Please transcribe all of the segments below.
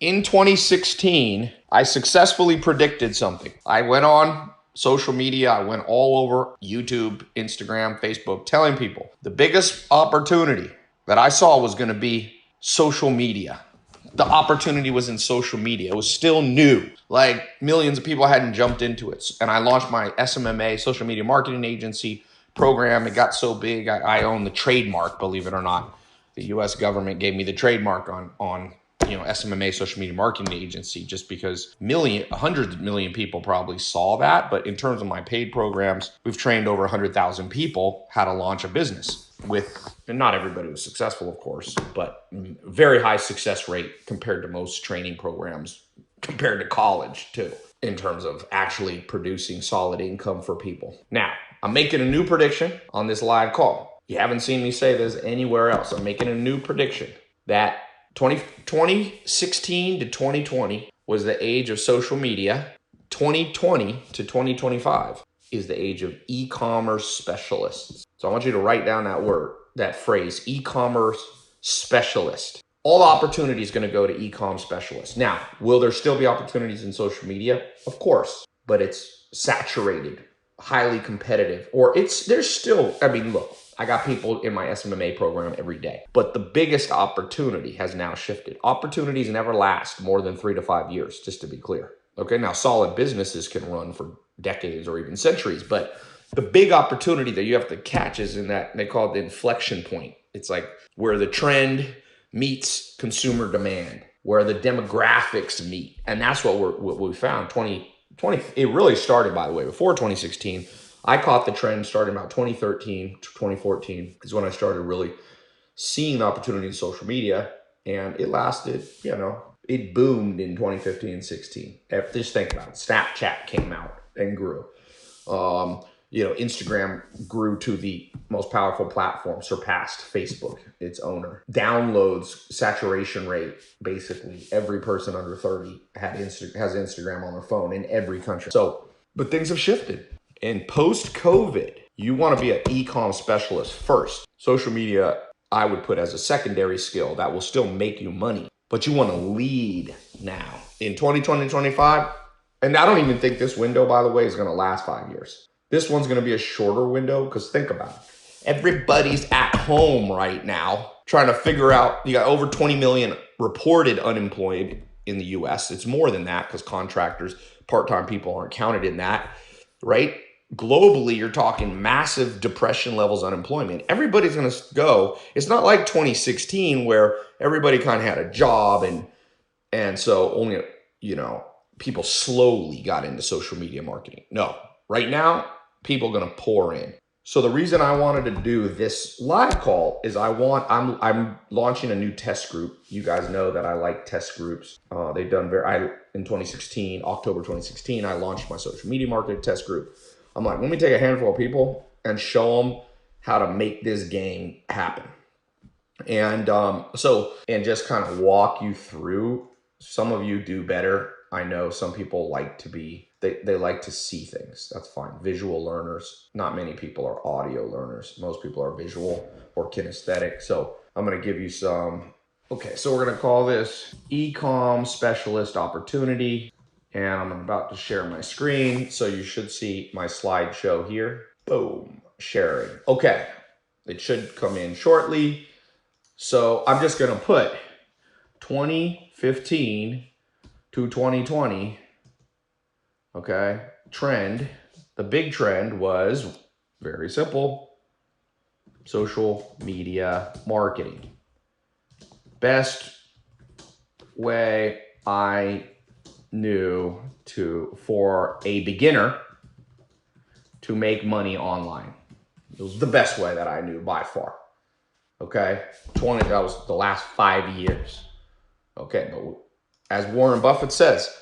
In 2016, I successfully predicted something. I went on social media, I went all over YouTube, Instagram, Facebook, telling people the biggest opportunity that I saw was going to be social media. The opportunity was in social media. It was still new. Like millions of people hadn't jumped into it. And I launched my SMMA, social media marketing agency program. It got so big, I own the trademark, believe it or not. The US government gave me the trademark on SMMA, social media marketing agency, just because hundreds of million people probably saw that. But in terms of my paid programs, we've trained over 100,000 people how to launch a business with, and not everybody was successful, of course, but very high success rate compared to most training programs, compared to college too, in terms of actually producing solid income for people. Now, I'm making a new prediction on this live call. You haven't seen me say this anywhere else. I'm making a new prediction that 2016 to 2020 was the age of social media. 2020 to 2025 is the age of e-commerce specialists. So I want you to write down that phrase, e-commerce specialist. All the opportunity is going to go to e-com specialists. Now, will there still be opportunities in social media? Of course, but it's saturated, highly competitive, there's still, look, I got people in my SMMA program every day, but the biggest opportunity has now shifted. Opportunities never last more than 3 to 5 years, just to be clear. Okay, now solid businesses can run for decades or even centuries, but the big opportunity that you have to catch is in that, they call it the inflection point. It's like where the trend meets consumer demand, where the demographics meet. And that's what we found. 2020, it really started, by the way, before 2016. I caught the trend starting about 2013 to 2014 is when I started really seeing the opportunity in social media, and it lasted, it boomed in 2015 and 16. Just think about it. Snapchat came out and grew. Instagram grew to the most powerful platform, surpassed Facebook, its owner. Downloads, saturation rate, basically every person under 30 has Instagram on their phone in every country. But things have shifted. And post-COVID, you want to be an e-com specialist first. Social media, I would put as a secondary skill that will still make you money, but you want to lead now. In 2020, 25, and I don't even think this window, by the way, is going to last 5 years. This one's going to be a shorter window because think about it. Everybody's at home right now trying to figure out, you got over 20 million reported unemployed in the US. It's more than that because contractors, part-time people aren't counted in that, right? Globally, you're talking massive depression levels, unemployment. Everybody's going to go. It's not like 2016 where everybody kind of had a job and so only, people slowly got into social media marketing. No, right now, people are going to pour in. So the reason I wanted to do this live call is I'm launching a new test group. You guys know that I like test groups. They've done in 2016, October 2016, I launched my social media marketing test group. I'm like, let me take a handful of people and show them how to make this game happen. And just kind of walk you through. Some of you do better. I know some people like to they like to see things. That's fine. Visual learners. Not many people are audio learners. Most people are visual or kinesthetic. So I'm going to give you some. Okay, so we're going to call this e-com specialist opportunity. And I'm about to share my screen. So you should see my slideshow here. Boom, sharing. Okay, it should come in shortly. So I'm just going to put 2015 to 2020, okay, trend. The big trend was very simple, social media marketing. Best way I knew for a beginner to make money online. It was the best way that I knew by far. Okay, that was the last 5 years. Okay, but as Warren Buffett says,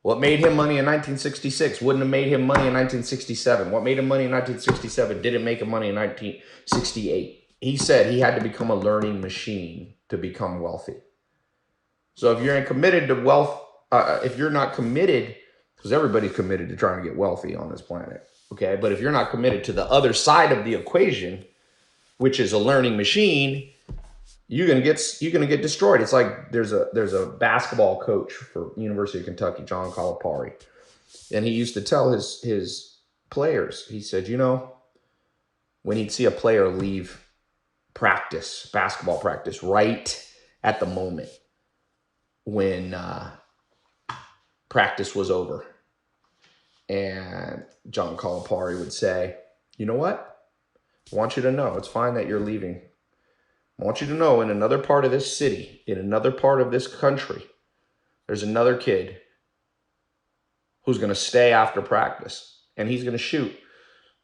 what made him money in 1966 wouldn't have made him money in 1967. What made him money in 1967 didn't make him money in 1968. He said he had to become a learning machine to become wealthy. So if you're committed to wealth, if you're not committed, because everybody's committed to trying to get wealthy on this planet, okay? But if you're not committed to the other side of the equation, which is a learning machine, you're gonna get destroyed. It's like there's a basketball coach for University of Kentucky, John Calipari, and he used to tell his players, he said, when he'd see a player leave basketball practice, right at the moment when practice was over, and John Calipari would say, you know what? I want you to know it's fine that you're leaving. I want you to know in another part of this city, in another part of this country, there's another kid who's going to stay after practice, and he's going to shoot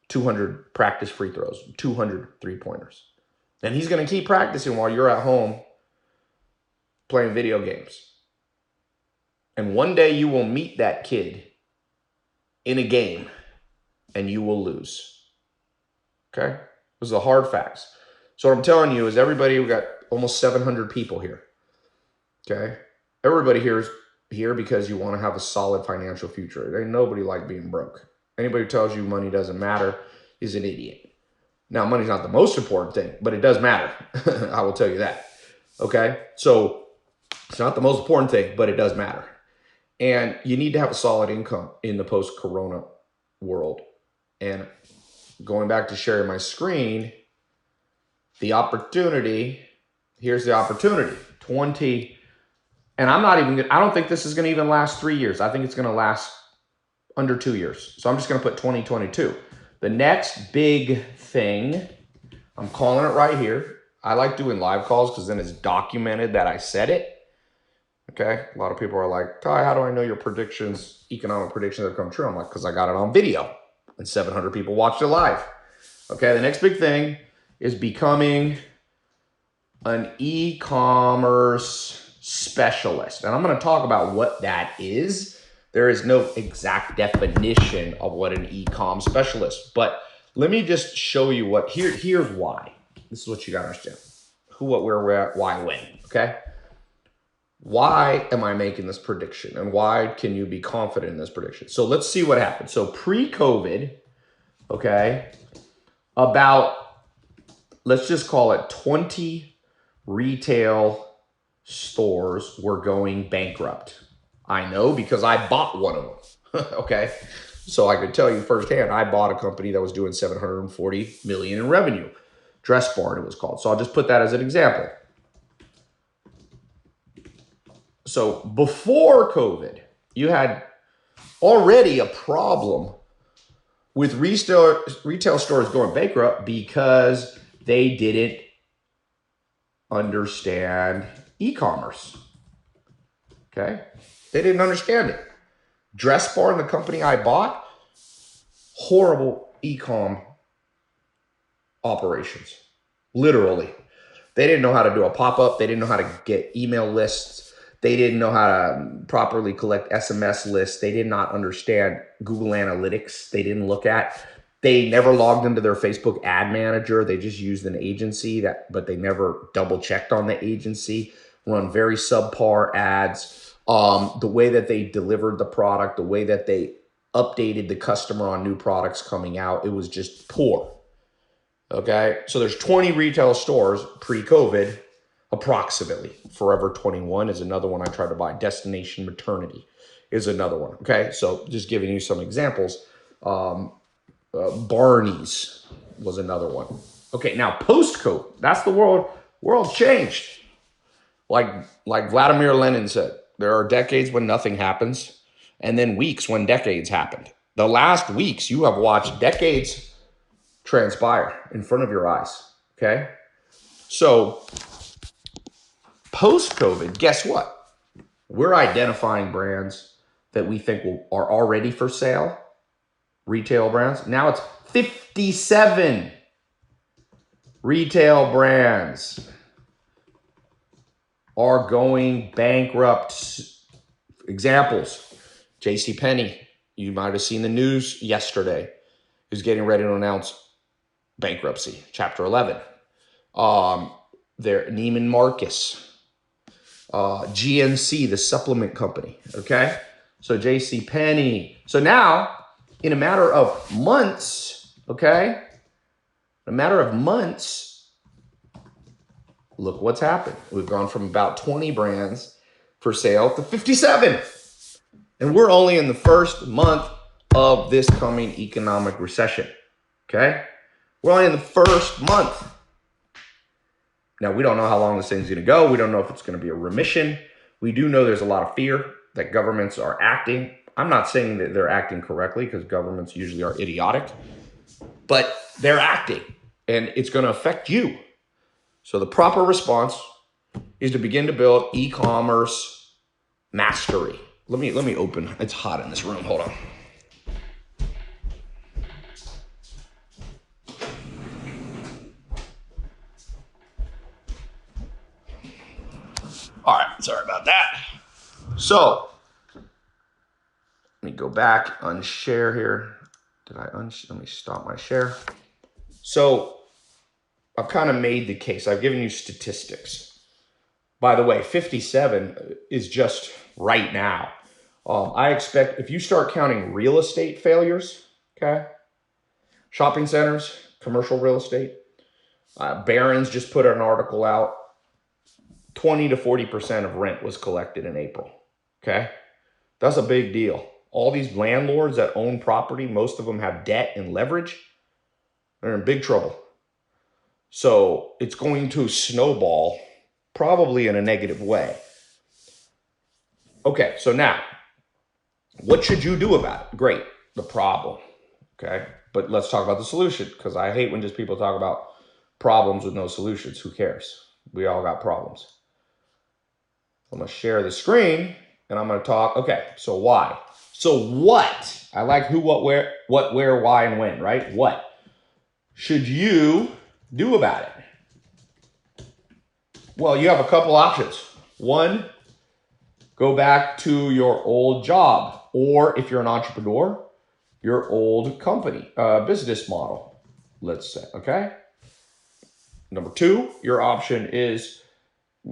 200 practice free throws, 200 three-pointers. And he's going to keep practicing while you're at home playing video games. And one day you will meet that kid in a game and you will lose. Okay? Those are the hard facts. So what I'm telling you is everybody, we got almost 700 people here. Okay? Everybody here is here because you want to have a solid financial future. There ain't nobody like being broke. Anybody who tells you money doesn't matter is an idiot. Now, money's not the most important thing, but it does matter. I will tell you that. Okay? So it's not the most important thing, but it does matter. And you need to have a solid income in the post-corona world. And going back to sharing my screen, the opportunity, here's the opportunity. And I don't think this is going to even last 3 years. I think it's going to last under 2 years. So I'm just going to put 2022. The next big thing, I'm calling it right here. I like doing live calls because then it's documented that I said it. Okay. A lot of people are like, Tai, how do I know your predictions, economic predictions have come true? I'm like, because I got it on video and 700 people watched it live. Okay. The next big thing is becoming an e-commerce specialist. And I'm going to talk about what that is. There is no exact definition of what an e-com specialist, but let me just show you here's why. This is what you got to understand. Who, what, where, why, when. Okay. Why am I making this prediction, and why can you be confident in this prediction? So let's see what happened. So pre-COVID, okay, let's just call it 20 retail stores were going bankrupt. I know because I bought one of them, okay? So I could tell you firsthand, I bought a company that was doing $740 million in revenue. Dress Barn, it was called. So I'll just put that as an example. So before COVID, you had already a problem with retail stores going bankrupt because they didn't understand e-commerce. Okay? They didn't understand it. Dress Barn, the company I bought, horrible e-com operations. Literally. They didn't know how to do a pop-up. They didn't know how to get email lists. They didn't know how to properly collect SMS lists. They did not understand Google Analytics. They didn't look at. They never logged into their Facebook ad manager. They just used an agency but they never double checked on the agency. Run very subpar ads. The way that they delivered the product, the way that they updated the customer on new products coming out, it was just poor. Okay, so there's 20 retail stores pre-COVID. Approximately. Forever 21 is another one I tried to buy. Destination Maternity is another one. Okay, so just giving you some examples. Barney's was another one. Okay, now post-COVID, that's the world. World changed. Like Vladimir Lenin said, there are decades when nothing happens, and then weeks when decades happened. The last weeks you have watched decades transpire in front of your eyes. Okay, so post-COVID, guess what? We're identifying brands that we think are already for sale, retail brands. Now it's 57 retail brands are going bankrupt. Examples, JCPenney, you might have seen the news yesterday, is getting ready to announce bankruptcy, Chapter 11. Neiman Marcus. GNC, the supplement company, okay? So JCPenney. So now, in a matter of months, okay? In a matter of months, Look what's happened. We've gone from about 20 brands for sale to 57. And we're only in the first month of this coming economic recession. Okay? We're only in the first month. Now, we don't know how long this thing's going to go. We don't know if it's going to be a remission. We do know there's a lot of fear that governments are acting. I'm not saying that they're acting correctly, because governments usually are idiotic, but they're acting, and it's going to affect you. So the proper response is to begin to build e-commerce mastery. Let me open. It's hot in this room. Hold on. All right, sorry about that. So let me go back, unshare here. Let me stop my share. So I've kind of made the case. I've given you statistics. By the way, 57 is just right now. I expect if you start counting real estate failures, okay, shopping centers, commercial real estate, Barron's just put an article out, 20 to 40% of rent was collected in April, okay? That's a big deal. All these landlords that own property, most of them have debt and leverage. They're in big trouble. So it's going to snowball probably in a negative way. Okay, so now, what should you do about it? Great, the problem, okay? But let's talk about the solution, because I hate when just people talk about problems with no solutions. Who cares? We all got problems. I'm going to share the screen, and I'm going to talk. Okay, so why? So what? I like who, what, where, why, and when, right? What should you do about it? Well, you have a couple options. One, go back to your old job, or if you're an entrepreneur, your old company, business model, let's say, okay? Number two, your option is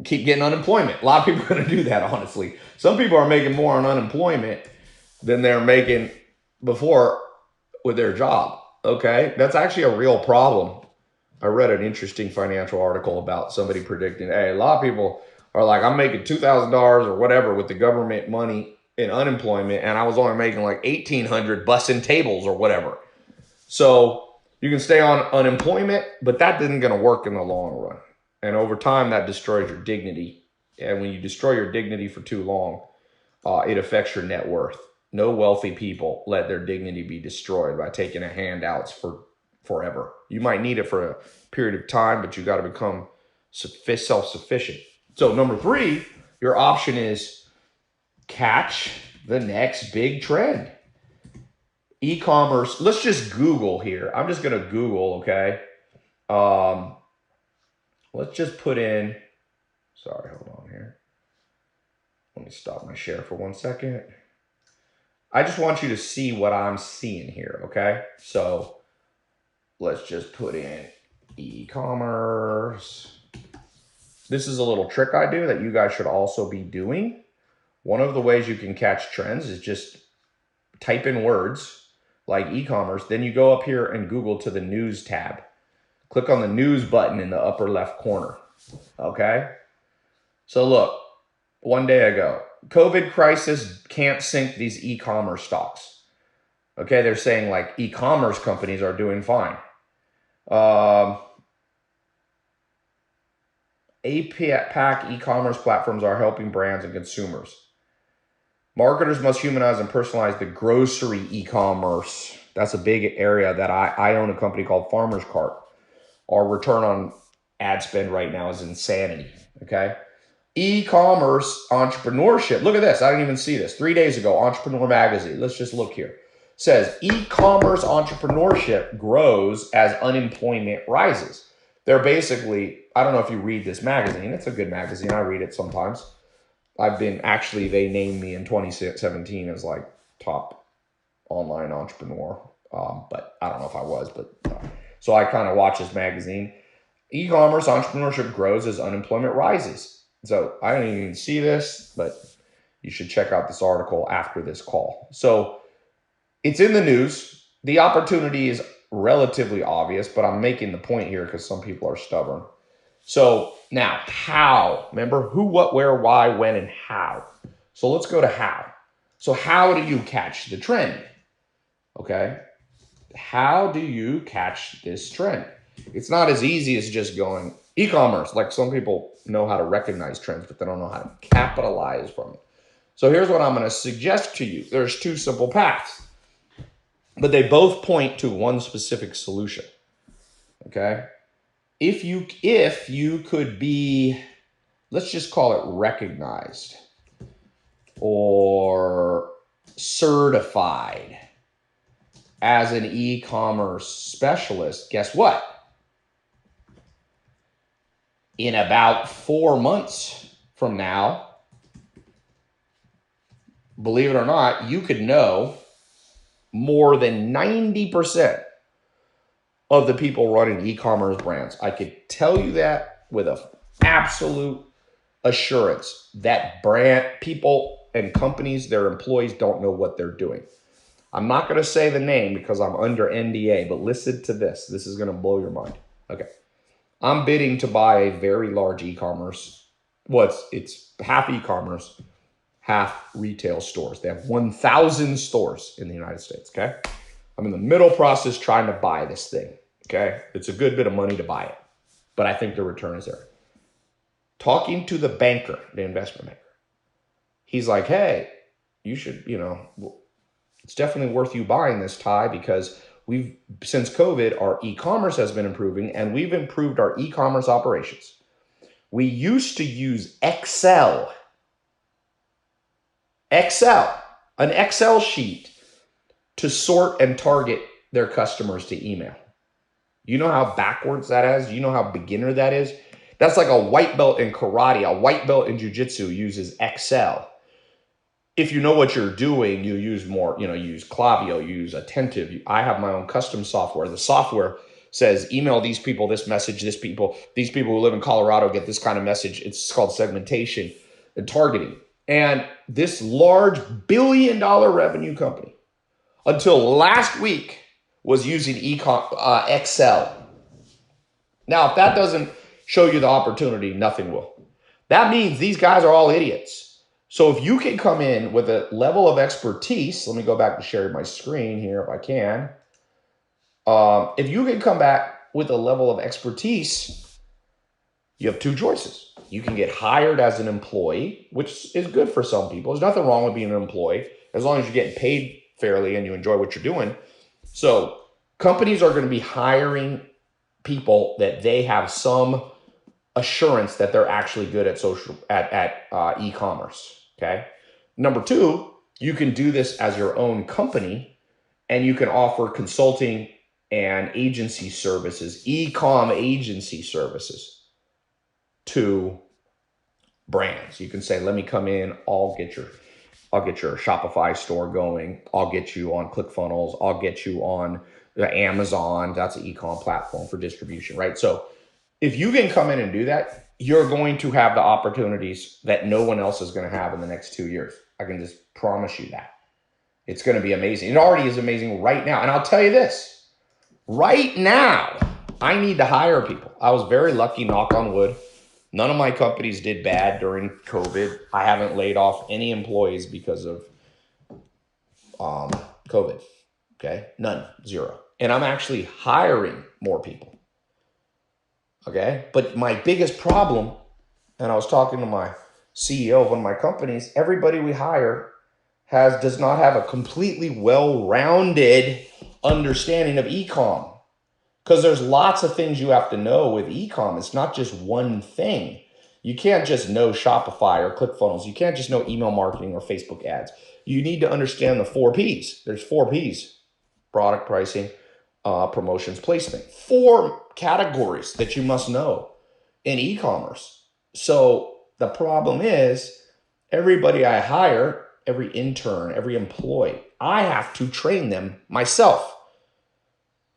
keep getting unemployment. A lot of people are going to do that, honestly. Some people are making more on unemployment than they're making before with their job, okay? That's actually a real problem. I read an interesting financial article about somebody predicting, hey, a lot of people are like, I'm making $2,000 or whatever with the government money in unemployment, and I was only making like $1,800 bussing tables or whatever. So you can stay on unemployment, but that isn't going to work in the long run. And over time, that destroys your dignity. And when you destroy your dignity for too long, it affects your net worth. No wealthy people let their dignity be destroyed by taking a handouts for forever. You might need it for a period of time, but you got to become self-sufficient. So number three, your option is catch the next big trend. E-commerce, let's just Google here. I'm just going to Google, okay? Let's just put in, sorry, hold on here. Let me stop my share for 1 second. I just want you to see what I'm seeing here, okay? So let's just put in e-commerce. This is a little trick I do that you guys should also be doing. One of the ways you can catch trends is just type in words like e-commerce, then you go up here and Google to the news tab. Click on the news button in the upper left corner, okay? So look, 1 day ago, COVID crisis can't sink these e-commerce stocks. Okay, they're saying like e-commerce companies are doing fine. APAC e-commerce platforms are helping brands and consumers. Marketers must humanize and personalize the grocery e-commerce. That's a big area that I own a company called Farmer's Cart. Our return on ad spend right now is insanity, okay? E-commerce entrepreneurship. Look at this. I didn't even see this. 3 days ago, Entrepreneur Magazine. Let's just look here. Says e-commerce entrepreneurship grows as unemployment rises. They're basically, I don't know if you read this magazine. It's a good magazine. I read it sometimes. They named me in 2017 as like top online entrepreneur. But I don't know if I was, so I kind of watch this magazine. E-commerce entrepreneurship grows as unemployment rises. So I didn't even see this, but you should check out this article after this call. So it's in the news. The opportunity is relatively obvious, but I'm making the point here because some people are stubborn. So now how, remember who, what, where, why, when, and how. So let's go to how. So how do you catch the trend? Okay. How do you catch this trend? It's not as easy as just going e-commerce. Like some people know how to recognize trends, but they don't know how to capitalize from it. So here's what I'm going to suggest to you. There's two simple paths, but they both point to one specific solution. Okay. If you could be, let's just call it recognized or certified as an e-commerce specialist, guess what? In about 4 months from now, believe it or not, you could know more than 90% of the people running e-commerce brands. I could tell you that with an absolute assurance that brand people and companies, their employees don't know what they're doing. I'm not going to say the name because I'm under NDA, but listen to this. This is going to blow your mind. Okay. I'm bidding to buy a very large e-commerce. Well, it's half e-commerce, half retail stores. They have 1,000 stores in the United States, okay? I'm in the middle process trying to buy this thing, okay? It's a good bit of money to buy it, but I think the return is there. Talking to the banker, the investment banker, he's like, hey, you should, it's definitely worth you buying this, Tai, because since COVID, our e-commerce has been improving and we've improved our e-commerce operations. We used to use Excel, an Excel sheet to sort and target their customers to email. You know how backwards that is? You know how beginner that is? That's like a white belt in karate, a white belt in jiu-jitsu uses Excel. If you know what you're doing, you use more, you use Klaviyo, you use Attentive. I have my own custom software. The software says, email these people this message, these people who live in Colorado get this kind of message. It's called segmentation and targeting. And this large billion-dollar revenue company, until last week, was using Excel. Now, if that doesn't show you the opportunity, nothing will. That means these guys are all idiots. So if you can come in with a level of expertise, let me go back to sharing my screen here if I can. If you can come back with a level of expertise, you have two choices. You can get hired as an employee, which is good for some people. There's nothing wrong with being an employee as long as you're getting paid fairly and you enjoy what you're doing. So companies are going to be hiring people that they have some assurance that they're actually good at e-commerce. Okay. Number two, you can do this as your own company and you can offer consulting and agency services, e-com agency services to brands. You can say, let me come in, I'll get your Shopify store going. I'll get you on ClickFunnels. I'll get you on the Amazon. That's an e-com platform for distribution, right? So if you can come in and do that, you're going to have the opportunities that no one else is going to have in the next 2 years. I can just promise you that. It's going to be amazing. It already is amazing right now. And I'll tell you this, right now, I need to hire people. I was very lucky, knock on wood. None of my companies did bad during COVID. I haven't laid off any employees because of COVID. Okay, none, zero. And I'm actually hiring more people. Okay, but my biggest problem, and I was talking to my CEO of one of my companies, everybody we hire does not have a completely well-rounded understanding of e-com. Because there's lots of things you have to know with e-com. It's not just one thing. You can't just know Shopify or ClickFunnels. You can't just know email marketing or Facebook ads. You need to understand the 4 Ps. There's 4 Ps: product, pricing, promotions, placement. 4 categories that you must know in e-commerce. So the problem is everybody I hire, every intern, every employee, I have to train them myself.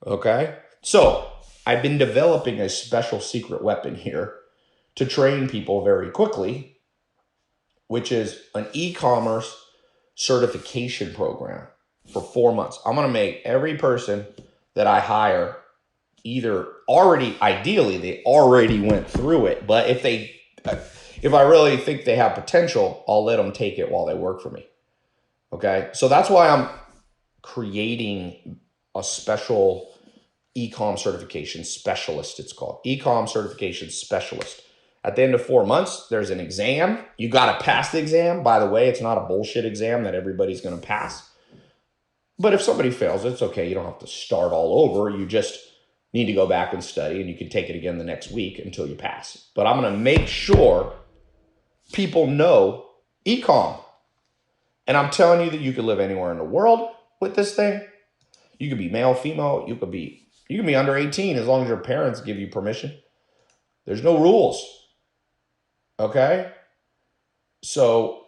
Okay? So I've been developing a special secret weapon here to train people very quickly, which is an e-commerce certification program for 4 months. I'm going to make every person that I hire ideally, they already went through it. But if I really think they have potential, I'll let them take it while they work for me. Okay. So that's why I'm creating a special Ecom certification specialist. It's called Ecom certification specialist. At the end of 4 months, there's an exam. You got to pass the exam. By the way, it's not a bullshit exam that everybody's going to pass. But if somebody fails, it's okay. You don't have to start all over. You just need to go back and study, and you can take it again the next week until you pass. But I'm going to make sure people know Ecom. And I'm telling you that you could live anywhere in the world with this thing. You could be male, female. You can be under 18 as long as your parents give you permission. There's no rules. Okay? So,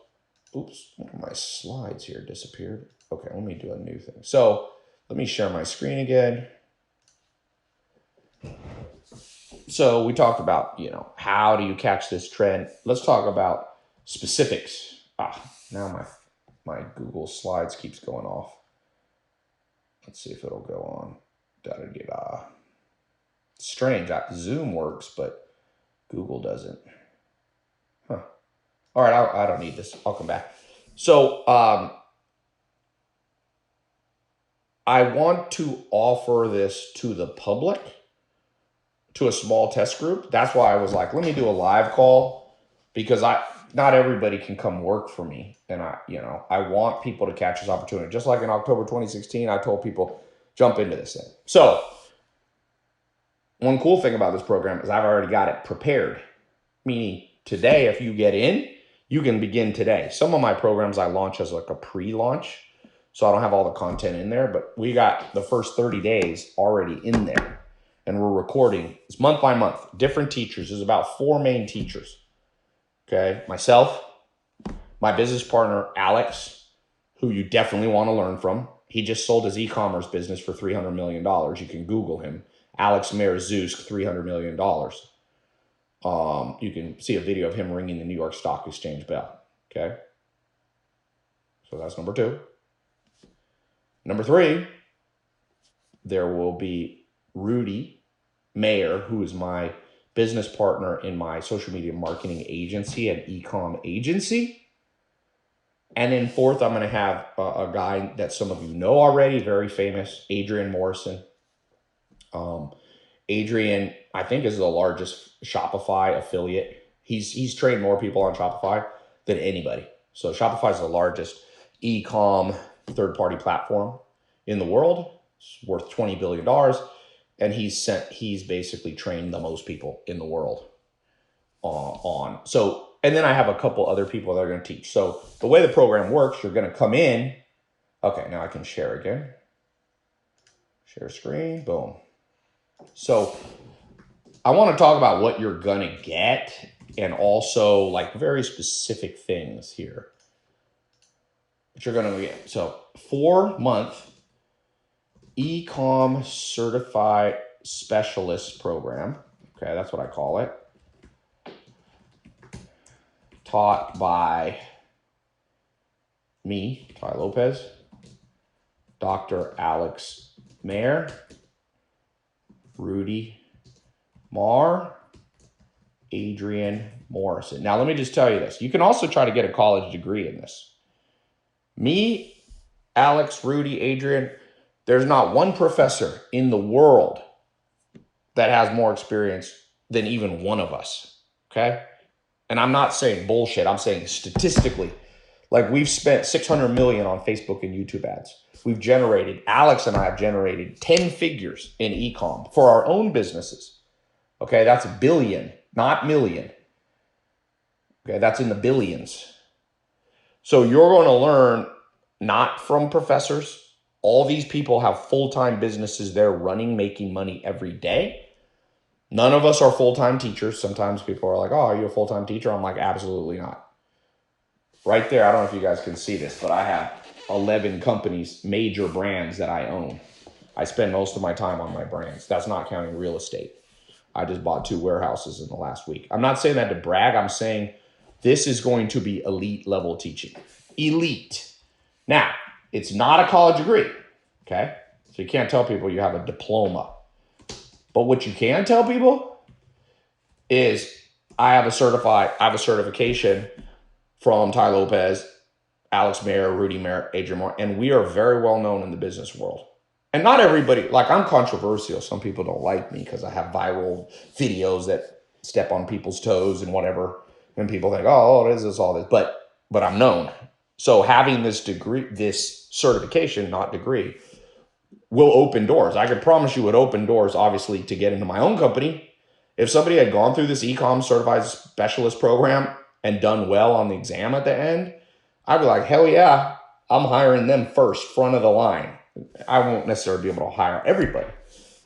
oops, one of my slides here disappeared. Okay, let me do a new thing. So, let me share my screen again. So, we talked about, how do you catch this trend? Let's talk about specifics. Now my Google Slides keeps going off. Let's see if it'll go on. Strange. Zoom works, but Google doesn't. Huh. All right, I don't need this. I'll come back. So I want to offer this to the public, to a small test group. That's why I was like, let me do a live call, because not everybody can come work for me. And I want people to catch this opportunity. Just like in October 2016, I told people, jump into this thing. So one cool thing about this program is I've already got it prepared. Meaning today, if you get in, you can begin today. Some of my programs I launch as like a pre-launch, so I don't have all the content in there, but we got the first 30 days already in there. And we're recording. It's month by month, different teachers. There's about 4 main teachers. Okay, myself, my business partner, Alex, who you definitely want to learn from. He just sold his e-commerce business for $300 million. You can Google him. Alex Merzusk, $300 million. You can see a video of him ringing the New York Stock Exchange bell. Okay, so that's number 2. Number 3, there will be Rudy Mayer, who is my business partner in my social media marketing agency and e-com agency. And then 4th, I'm going to have a guy that some of you know already, very famous, Adrian Morrison. Adrian, I think, is the largest Shopify affiliate. He's trained more people on Shopify than anybody. So Shopify is the largest e-com third-party platform in the world. It's worth $20 billion. And he's basically trained the most people in the world on. So, and then I have a couple other people that are going to teach. So the way the program works, you're going to come in. Okay, now I can share again. Share screen, boom. So I want to talk about what you're going to get and also like very specific things here that you're going to get. So 4-month Ecom Certified Specialist program. Okay, that's what I call it. Taught by me, Tai Lopez, Dr. Alex Mayer, Rudy Marr, Adrian Morrison. Now, let me just tell you this. You can also try to get a college degree in this. Me, Alex, Rudy, Adrian, there's not one professor in the world that has more experience than even one of us, okay? And I'm not saying bullshit. I'm saying statistically, like we've spent $600 million on Facebook and YouTube ads. Alex and I have generated 10 figures in e-com for our own businesses. Okay, that's billion, not million. Okay, that's in the billions. So you're going to learn not from professors. All these people have full-time businesses they're running, making money every day. None of us are full-time teachers. Sometimes people are like, oh, are you a full-time teacher? I'm like, absolutely not. Right there, I don't know if you guys can see this, but I have 11 companies, major brands that I own. I spend most of my time on my brands. That's not counting real estate. I just bought 2 warehouses in the last week. I'm not saying that to brag. I'm saying this is going to be elite level teaching. Elite. Now, it's not a college degree, okay? So you can't tell people you have a diploma. But what you can tell people is I have a certification from Tai Lopez, Alex Mayer, Rudy Merritt, Adrian Moore, and we are very well known in the business world. And not everybody, like I'm controversial. Some people don't like me because I have viral videos that step on people's toes and whatever. And people think, oh, it is this, all this. But I'm known. So having this degree, this certification, not degree, will open doors. I can promise you it opened doors, obviously, to get into my own company. If somebody had gone through this Ecommerce Certified Specialist program and done well on the exam at the end, I'd be like, hell yeah, I'm hiring them first, front of the line. I won't necessarily be able to hire everybody,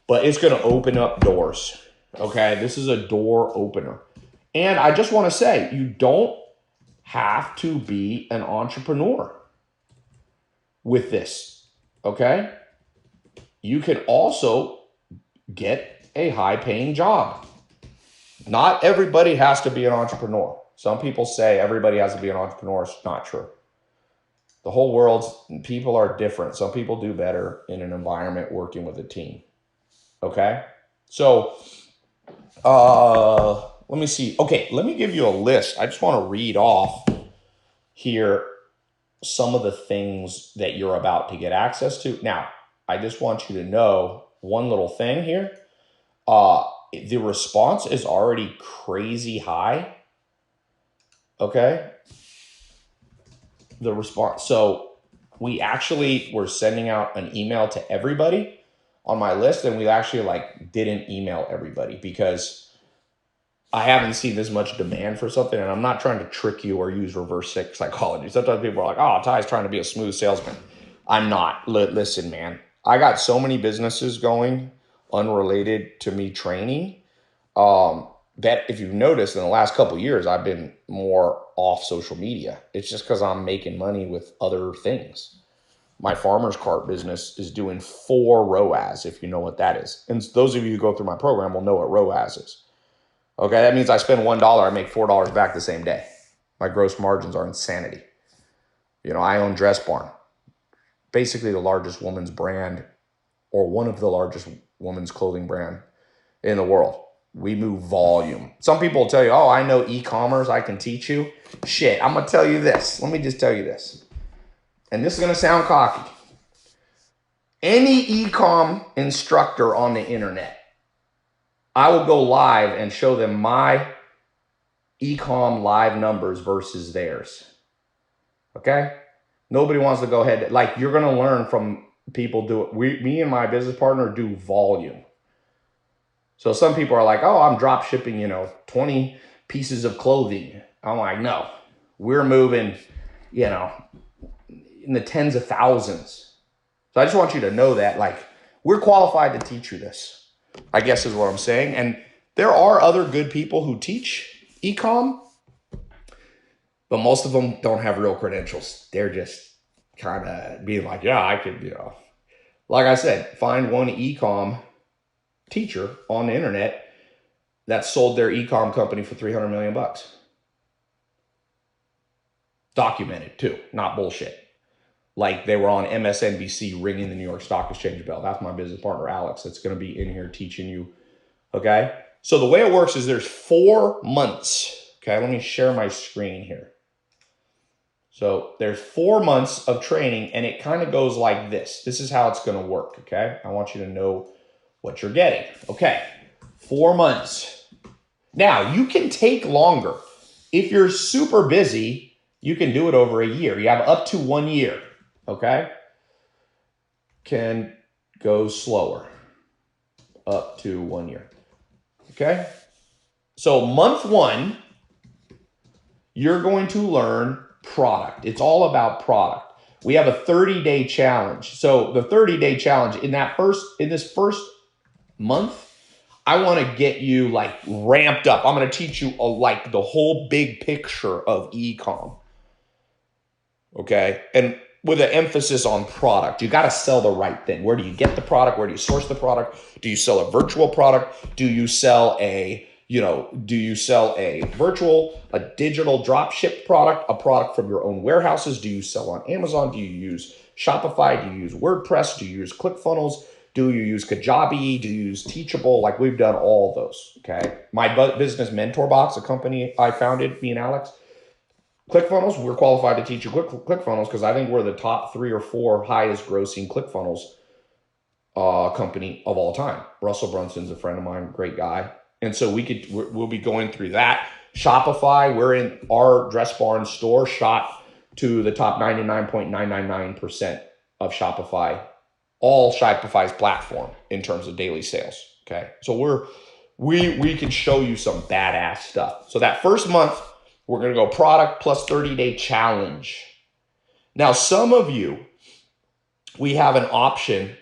but it's going to open up doors. Okay, this is a door opener. And I just want to say, you don't have to be an entrepreneur with this. Okay, you can also get a high-paying job. Not everybody has to be an entrepreneur. Some people say everybody has to be an entrepreneur. It's not true. The whole world's people are different. Some people do better in an environment working with a team. Okay? So, let me see. Okay, let me give you a list. I just want to read off here some of the things that you're about to get access to. Now, I just want you to know one little thing here. The response is already crazy high. Okay? The response. So we actually were sending out an email to everybody on my list, and we actually didn't email everybody because I haven't seen this much demand for something, and I'm not trying to trick you or use reverse psychology. Sometimes people are like, oh, Ty's trying to be a smooth salesman. I'm not. Listen, man, I got so many businesses going unrelated to me training that if you've noticed in the last couple of years, I've been more off social media. It's just because I'm making money with other things. My farmer's cart business is doing 4 ROAS, if you know what that is. And those of you who go through my program will know what ROAS is. Okay, that means I spend $1, I make $4 back the same day. My gross margins are insanity. I own Dress Barn, basically the largest women's brand, or one of the largest women's clothing brand in the world. We move volume. Some people will tell you, oh, I know e-commerce, I can teach you. Shit, I'm going to tell you this. Let me just tell you this. And this is going to sound cocky. Any e-com instructor on the internet, I will go live and show them my e-com live numbers versus theirs. Okay? Nobody wants to go ahead. You're going to learn from people me and my business partner do volume. So some people are like, oh, I'm drop shipping, 20 pieces of clothing. I'm like, no, we're moving, in the tens of thousands. So I just want you to know that, we're qualified to teach you this, I guess is what I'm saying. And there are other good people who teach e-com, but most of them don't have real credentials. They're just kind of being like, yeah, I could, like I said, find one e-com teacher on the internet that sold their e-com company for $300 million. Documented too, not bullshit. They were on MSNBC ringing the New York Stock Exchange bell. That's my business partner, Alex, that's going to be in here teaching you. Okay. So the way it works is there's 4 months. Okay. Let me share my screen here. So there's 4 months of training, and it kind of goes like this. This is how it's going to work. Okay. I want you to know what you're getting. Okay. 4 months. Now you can take longer. If you're super busy, you can do it over a year. You have up to 1 year. Okay. Can go slower. Up to 1 year. Okay. So month 1, you're going to learn product. It's all about product. We have a 30-day challenge. So the 30-day challenge in this first month, I want to get you ramped up. I'm going to teach you the whole big picture of e-com. Okay. And with an emphasis on product, you got to sell the right thing. Where do you get the product? Where do you source the product? Do you sell a virtual product? Do you sell a digital drop ship product, a product from your own warehouses? Do you sell on Amazon? Do you use Shopify? Do you use WordPress? Do you use ClickFunnels? Do you use Kajabi? Do you use Teachable? Like, we've done all those, okay? My business Mentor Box, a company I founded, me and Alex, ClickFunnels, we're qualified to teach you ClickFunnels because I think we're the top 3 or 4 highest grossing ClickFunnels company of all time. Russell Brunson's a friend of mine, great guy. And so we'll be going through that. Shopify, we're in our Dress Barn store, shot to the top 99.999% of Shopify, all Shopify's platform in terms of daily sales. Okay. So we can show you some badass stuff. So that first month, we're going to go product plus 30-day challenge. Now, some of you, we have an option,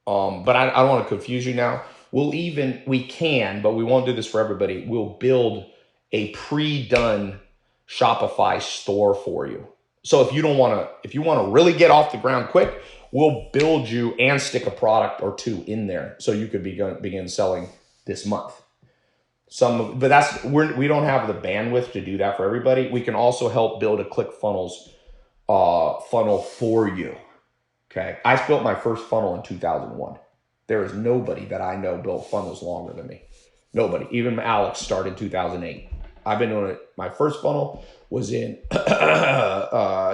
but I don't want to confuse you now. We can, but we won't do this for everybody. We'll build a pre-done Shopify store for you. So if you want to really get off the ground quick, we'll build you and stick a product or 2 in there so you could begin selling this month. But we don't have the bandwidth to do that for everybody. We can also help build a ClickFunnels funnel for you. Okay, I built my first funnel in 2001. There is nobody that I know built funnels longer than me. Nobody. Even Alex started in 2008. I've been doing it. My first funnel was in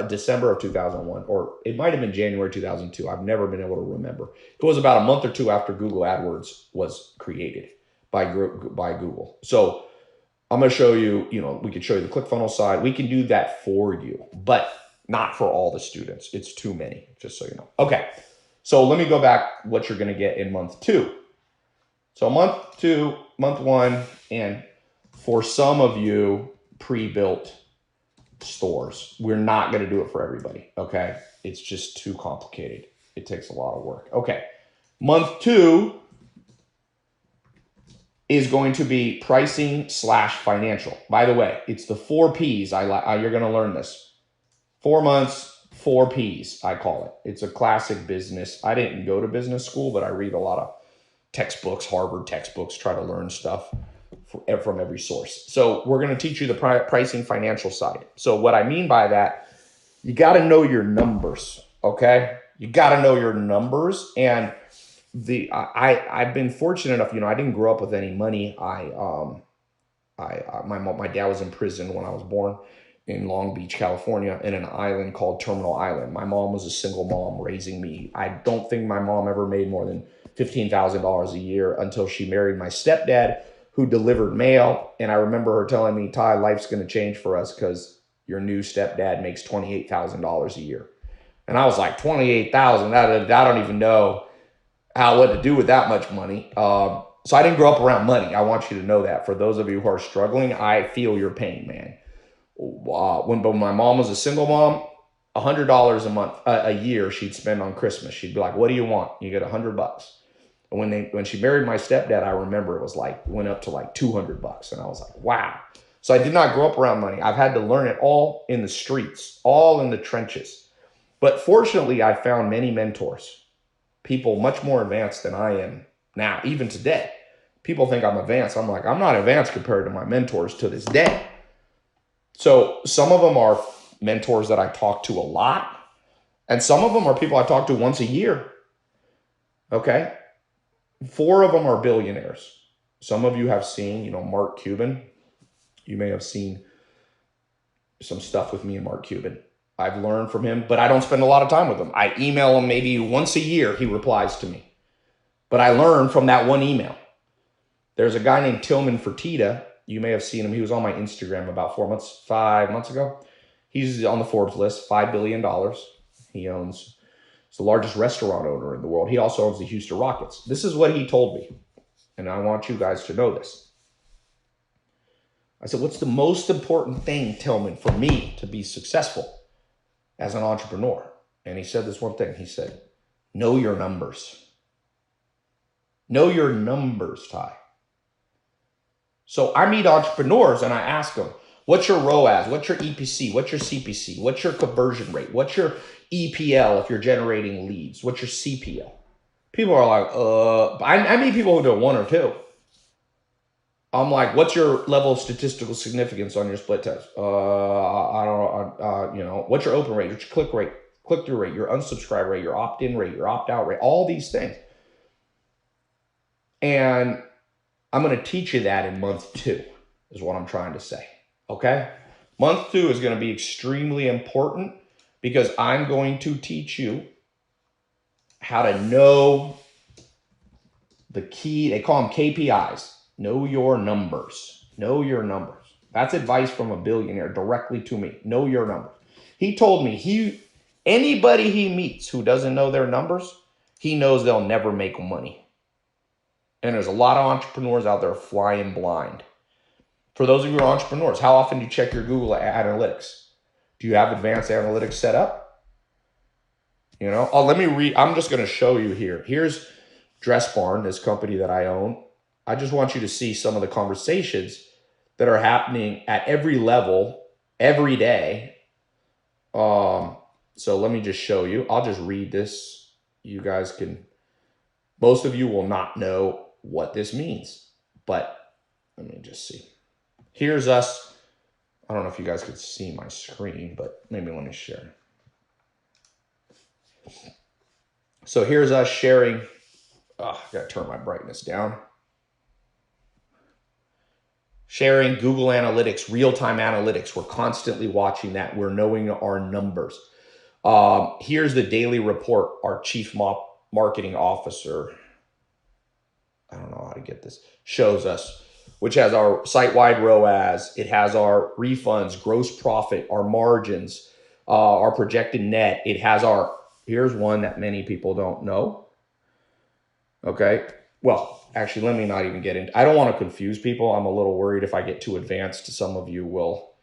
December of 2001, or it might have been January 2002. I've never been able to remember. It was about a month or 2 after Google AdWords was created by Google. So I'm going to show you, we could show you the ClickFunnels side. We can do that for you, but not for all the students. It's too many, just so you know. Okay, so let me go back what you're going to get in month 2. So month 2, month 1, and for some of you, pre-built stores. We're not going to do it for everybody, okay? It's just too complicated. It takes a lot of work. Okay, month 2 is going to be pricing / financial. By the way, it's the 4 Ps. You're going to learn this. 4 months, 4 Ps, I call it. It's a classic business. I didn't go to business school, but I read a lot of textbooks, Harvard textbooks, try to learn stuff from every source. So we're going to teach you the pricing financial side. So what I mean by that, you got to know your numbers, okay? You got to know your numbers. And I've been fortunate enough, I didn't grow up with any money. My dad was in prison when I was born in Long Beach, California, in an island called Terminal Island. My mom was a single mom raising me. I don't think my mom ever made more than $15,000 a year until she married my stepdad, who delivered mail. And I remember her telling me, Tai, life's going to change for us because your new stepdad makes $28,000 a year. And I was like, $28,000? I don't even know what to do with that much money. So I didn't grow up around money. I want you to know that. For those of you who are struggling, I feel your pain, man. When my mom was a single mom, $100 a month, a year she'd spend on Christmas. She'd be like, what do you want? You get $100. And when she married my stepdad, I remember it went up to like $200. And I was like, wow. So I did not grow up around money. I've had to learn it all in the streets, all in the trenches. But fortunately, I found many mentors, people much more advanced than I am now, even today. People think I'm advanced. I'm like, I'm not advanced compared to my mentors to this day. So some of them are mentors that I talk to a lot. And some of them are people I talk to once a year. Okay. 4 of them are billionaires. Some of you have seen, Mark Cuban. You may have seen some stuff with me and Mark Cuban. I've learned from him, but I don't spend a lot of time with him. I email him maybe once a year. He replies to me. But I learned from that one email. There's a guy named Tillman Fertitta. You may have seen him. He was on my Instagram about 5 months ago. He's on the Forbes list, $5 billion. He's the largest restaurant owner in the world. He also owns the Houston Rockets. This is what he told me, and I want you guys to know this. I said, what's the most important thing, Tillman, for me to be successful as an entrepreneur? And he said this one thing. He said, know your numbers. Know your numbers, Tai. So I meet entrepreneurs and I ask them, what's your ROAS? What's your EPC? What's your CPC? What's your conversion rate? What's your EPL if you're generating leads? What's your CPL? People are like, I meet people who do 1 or 2. I'm like, what's your level of statistical significance on your split test? I don't know. What's your open rate? What's your click-through rate, your unsubscribe rate, your opt-in rate, your opt-out rate, all these things. And I'm going to teach you that in month 2 is what I'm trying to say. Okay? Month 2 is going to be extremely important because I'm going to teach you how to know the key. They call them KPIs. Know your numbers. Know your numbers. That's advice from a billionaire directly to me. Know your numbers. He told me anybody he meets who doesn't know their numbers, he knows they'll never make money. And there's a lot of entrepreneurs out there flying blind. For those of you who are entrepreneurs, how often do you check your Google Analytics? Do you have advanced analytics set up? Let me read. I'm just going to show you here. Here's Dress Barn, this company that I own. I just want you to see some of the conversations that are happening at every level, every day. So let me just show you. I'll just read this. You guys most of you will not know what this means, but let me just see. Here's us. I don't know if you guys could see my screen, but maybe let me share. So here's us sharing. I gotta turn my brightness down. Sharing Google Analytics, real-time analytics. We're constantly watching that. We're knowing our numbers. Here's the daily report. Our chief marketing officer, I don't know how to get this, shows us, which has our site-wide ROAS. It has our refunds, gross profit, our margins, our projected net. It has here's one that many people don't know. Okay. Well, actually, let me not even get into. I don't want to confuse people. I'm a little worried if I get too advanced, some of you will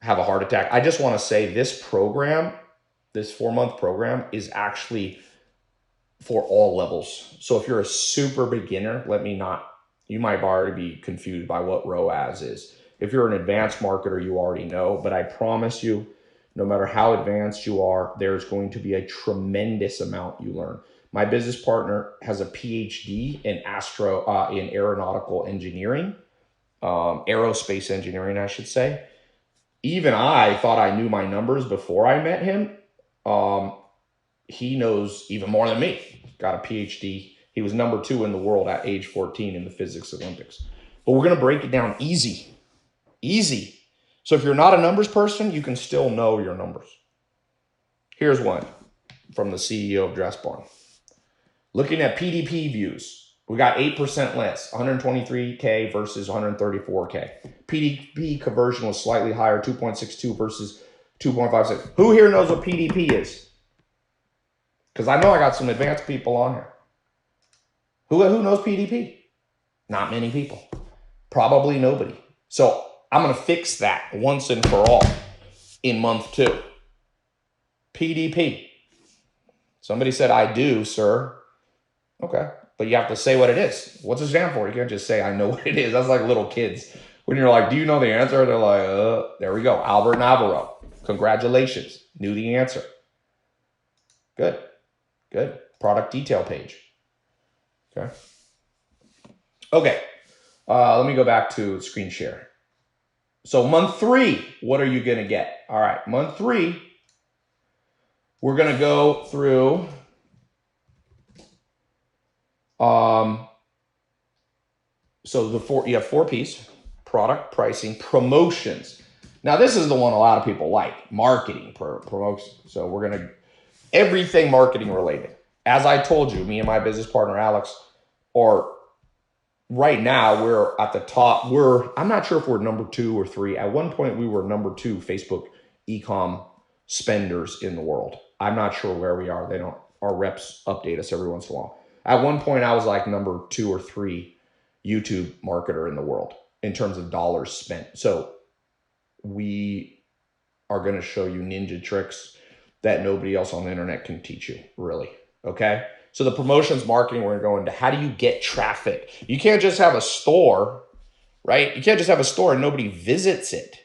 have a heart attack. I just want to say this program, this 4-month program, is actually for all levels. So if you're a super beginner, you might already be confused by what ROAS is. If you're an advanced marketer, you already know, but I promise you, no matter how advanced you are, there's going to be a tremendous amount you learn. My business partner has a PhD in aeronautical engineering, aerospace engineering, I should say. Even I thought I knew my numbers before I met him. He knows even more than me. Got a PhD. He was number 2 in the world at age 14 in the physics Olympics. But we're going to break it down easy. So if you're not a numbers person, you can still know your numbers. Here's one from the CEO of Dress Barn. Looking at PDP views, we got 8% less, 123K versus 134K. PDP conversion was slightly higher, 2.62 versus 2.56. Who here knows what PDP is? Because I know I got some advanced people on here. Who knows PDP? Not many people. Probably nobody. So I'm going to fix that once and for all in month 2. PDP. Somebody said, I do, sir. Okay. But you have to say what it is. What's it stand for? You can't just say, I know what it is. That's like little kids. When you're like, do you know the answer? They're like, there we go. Albert Navarro. Congratulations. Knew the answer. Good. Product detail page. Okay. Let me go back to screen share. So month 3, what are you going to get? All right. Month 3, we're going to go through so you have 4 P's: product, pricing, promotions. Now this is the one a lot of people like, marketing, promotions. So we're going to everything marketing related. As I told you, me and my business partner Alex right now we're at the top. I'm not sure if we're number 2 or 3. At one point we were number 2 Facebook e-com spenders in the world. I'm not sure where we are. Our reps update us every once in a while. At one point I was like number 2 or 3 YouTube marketer in the world in terms of dollars spent. So we are going to show you ninja tricks that nobody else on the internet can teach you, really. Okay? So the promotions marketing, we're going to go into how do you get traffic? You can't just have a store, right? You can't just have a store and nobody visits it.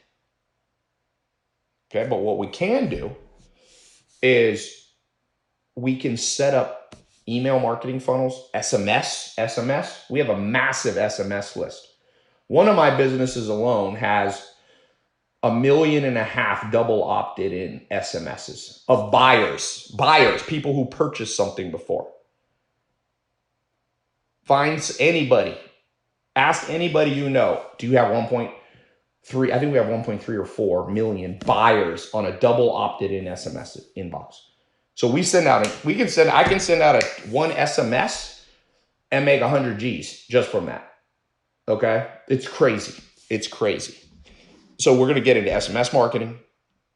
Okay? But what we can do is we can set up email marketing funnels, SMS. We have a massive SMS list. One of my businesses alone has 1.5 million double opted in SMSs of buyers, people who purchased something before. Find anybody. Ask anybody you know. Do you have 1.3? I think we have 1.3 or 4 million buyers on a double opted-in SMS inbox. So I can send out one SMS and make 100 G's just from that. Okay? It's crazy. It's crazy. So we're going to get into SMS marketing.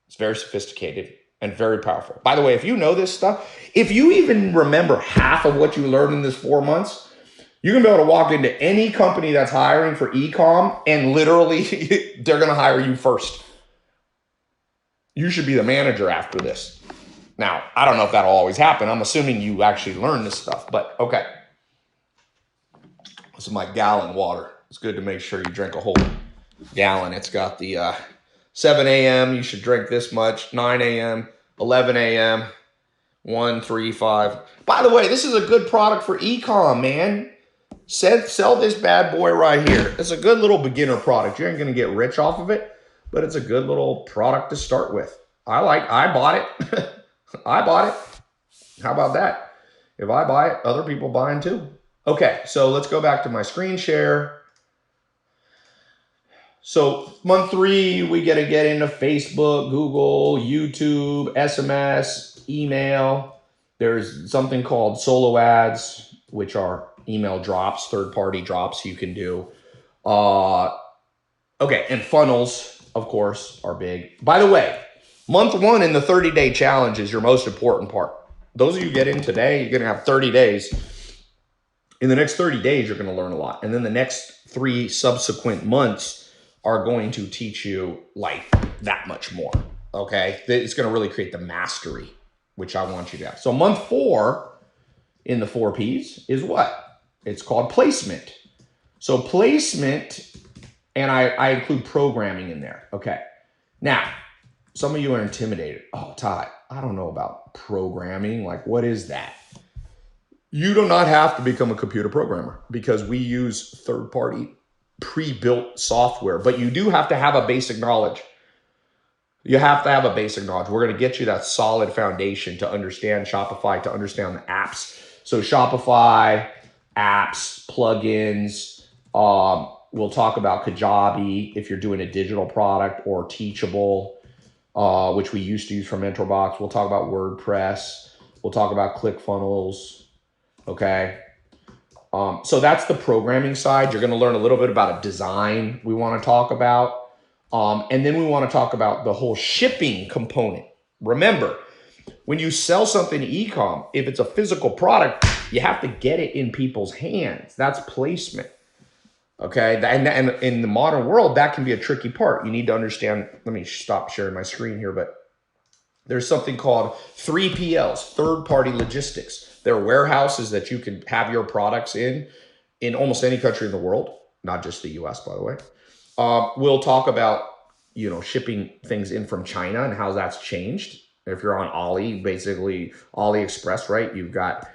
It's very sophisticated and very powerful. By the way, if you know this stuff, if you even remember half of what you learned in this 4 months, you're going to be able to walk into any company that's hiring for e-com and literally they're going to hire you first. You should be the manager after this. Now, I don't know if that'll always happen. I'm assuming you actually learn this stuff, but okay. This is my gallon water. It's good to make sure you drink a whole gallon. It's got the 7 a.m. You should drink this much, 9 a.m., 11 a.m., 1, 3, 5. By the way, this is a good product for e-com, man. Sell this bad boy right here. It's a good little beginner product. You ain't going to get rich off of it, but it's a good little product to start with. I bought it. I bought it. How about that? If I buy it, other people buying too. Okay, so let's go back to my screen share. So month 3, we get to get into Facebook, Google, YouTube, SMS, email. There's something called solo ads, which are email drops, third-party drops you can do. Okay, and funnels, of course, are big. By the way, month 1 in the 30-day challenge is your most important part. Those of you get in today, you're going to have 30 days. In the next 30 days, you're going to learn a lot. And then the next 3 subsequent months are going to teach you like that much more, okay? It's going to really create the mastery, which I want you to have. So month 4 in the 4 Ps is what? It's called placement. So placement, and I include programming in there, okay? Now, some of you are intimidated. Oh, Todd, I don't know about programming. Like, what is that? You do not have to become a computer programmer because we use third-party pre-built software, but you do have to have a basic knowledge. You have to have a basic knowledge. We're going to get you that solid foundation to understand Shopify, to understand the apps. So Shopify, apps, plugins. We'll talk about Kajabi if you're doing a digital product, or Teachable, which we used to use for MentorBox. We'll talk about WordPress. We'll talk about ClickFunnels. Okay. So that's the programming side. You're going to learn a little bit about a design we want to talk about. And then we want to talk about the whole shipping component. Remember, when you sell something to e-com, if it's a physical product, you have to get it in people's hands. That's placement. Okay. And in the modern world, that can be a tricky part. You need to understand. Let me stop sharing my screen here, but there's something called 3PLs, third-party logistics. There are warehouses that you can have your products in almost any country in the world, not just the US, by the way. We'll talk about, shipping things in from China and how that's changed. If you're on basically AliExpress, right? You've got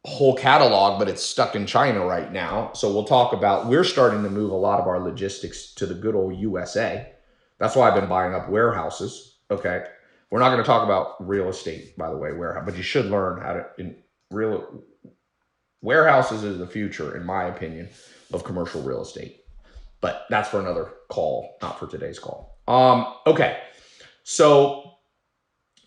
a whole catalog, but it's stuck in China right now. So we'll talk about, we're starting to move a lot of our logistics to the good old USA. That's why I've been buying up warehouses. Okay. We're not going to talk about real estate, by the way, warehouse, but you should learn how to, warehouses is the future, in my opinion, of commercial real estate. But that's for another call, not for today's call. Okay. So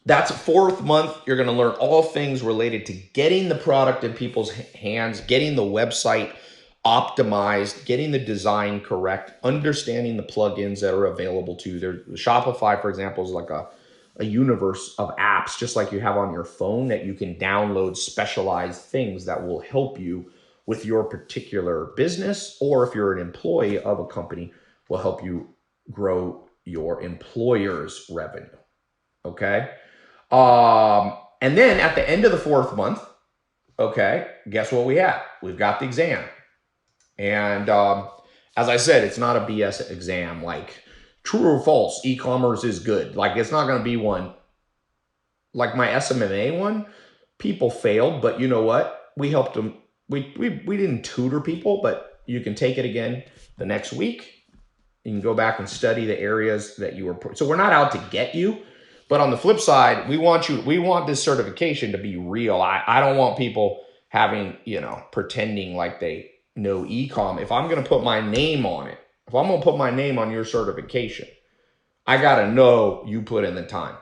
that's 4th month. You're going to learn all things related to getting the product in people's hands, getting the website optimized, getting the design correct, understanding the plugins that are available to you. Shopify, for example, is like a universe of apps, just like you have on your phone, that you can download specialized things that will help you with your particular business, or if you're an employee of a company, will help you grow your employer's revenue. Okay. And then at the end of the 4th month, okay, guess what we have? We've got the exam. And as I said, it's not a BS exam like true or false, e-commerce is good. Like, it's not going to be one like my SMMA one. People failed, but you know what? We helped them. We didn't tutor people, but you can take it again the next week. You can go back and study the areas that you were. So we're not out to get you, but on the flip side, we want this certification to be real. I don't want people having, pretending like they know e-com. If I'm going to put my name on it, if I'm going to put my name on your certification, I got to know you put in the time.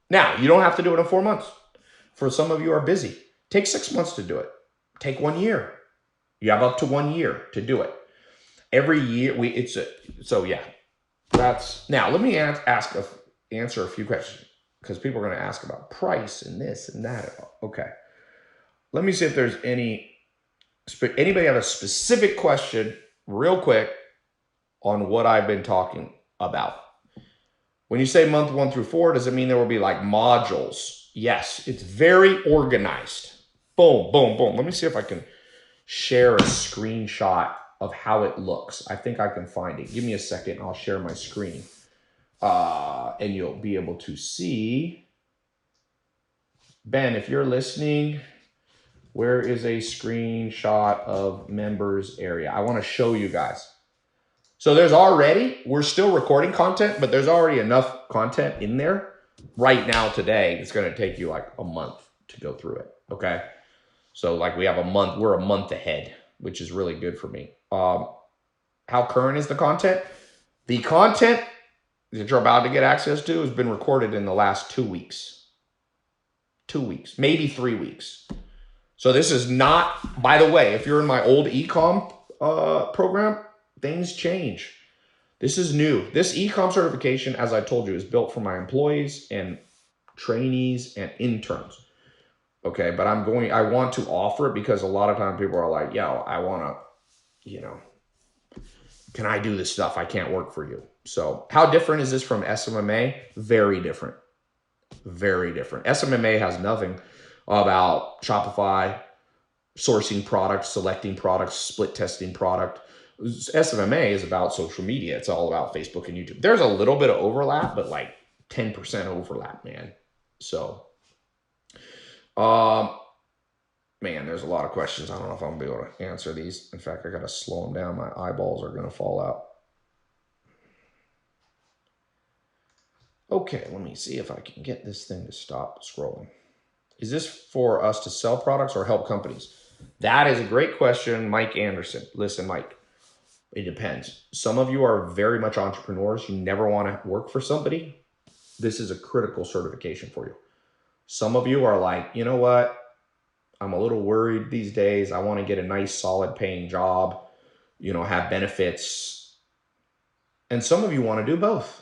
Now, you don't have to do it in 4 months. For some of you are busy. Take 6 months to do it. Take 1 year. You have up to 1 year to do it. Every year, that's, now let me answer a few questions, because people are going to ask about price and this and that. Okay. Let me see if there's anybody have a specific question real quick on what I've been talking about. When you say month 1 through 4, does it mean there will be like modules? Yes, it's very organized. Boom, boom, boom. Let me see if I can share a screenshot of how it looks. I think I can find it. Give me a second. I'll share my screen. And you'll be able to see. Ben, if you're listening, where is a screenshot of members area? I want to show you guys. So we're still recording content, but there's already enough content in there right now today. It's going to take you like a month to go through it. Okay. So like we're a month ahead, which is really good for me. How current is the content? The content that you're about to get access to has been recorded in the last 2 weeks. 2 weeks, maybe 3 weeks. So this is not, by the way, if you're in my old e-com program, things change. This is new. This e-com certification, as I told you, is built for my employees and trainees and interns. Okay, but I want to offer it because a lot of times people are like, yo, I want to, can I do this stuff? I can't work for you. So how different is this from SMMA? Very different. Very different. SMMA has nothing about Shopify, sourcing products, selecting products, split testing product. SMMA is about social media. It's all about Facebook and YouTube. There's a little bit of overlap, but like 10% overlap, man. So, man, there's a lot of questions. I don't know if I'm going to be able to answer these. In fact, I got to slow them down. My eyeballs are going to fall out. Okay, let me see if I can get this thing to stop scrolling. Is this for us to sell products or help companies? That is a great question, Mike Anderson. Listen, Mike, it depends. Some of you are very much entrepreneurs. You never want to work for somebody. This is a critical certification for you. Some of you are like, you know what? I'm a little worried these days. I want to get a nice, solid paying job, have benefits. And some of you want to do both.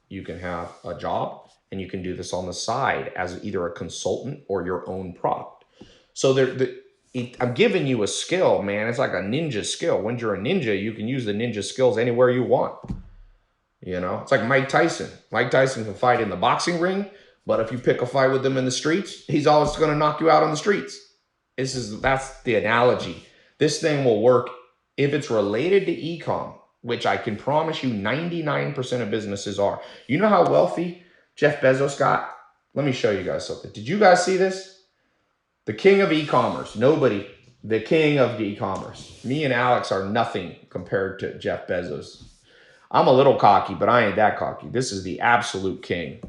You can have a job and you can do this on the side as either a consultant or your own product. So I'm giving you a skill, man. It's like a ninja skill. When you're a ninja, you can use the ninja skills anywhere you want. It's like Mike Tyson. Mike Tyson can fight in the boxing ring, but if you pick a fight with him in the streets, he's always going to knock you out on the streets. That's the analogy. This thing will work if it's related to e-com, which I can promise you 99% of businesses are. You know how wealthy Jeff Bezos got? Let me show you guys something. Did you guys see this? The king of e-commerce. Nobody. The king of e-commerce. Me and Alex are nothing compared to Jeff Bezos. I'm a little cocky, but I ain't that cocky. This is the absolute king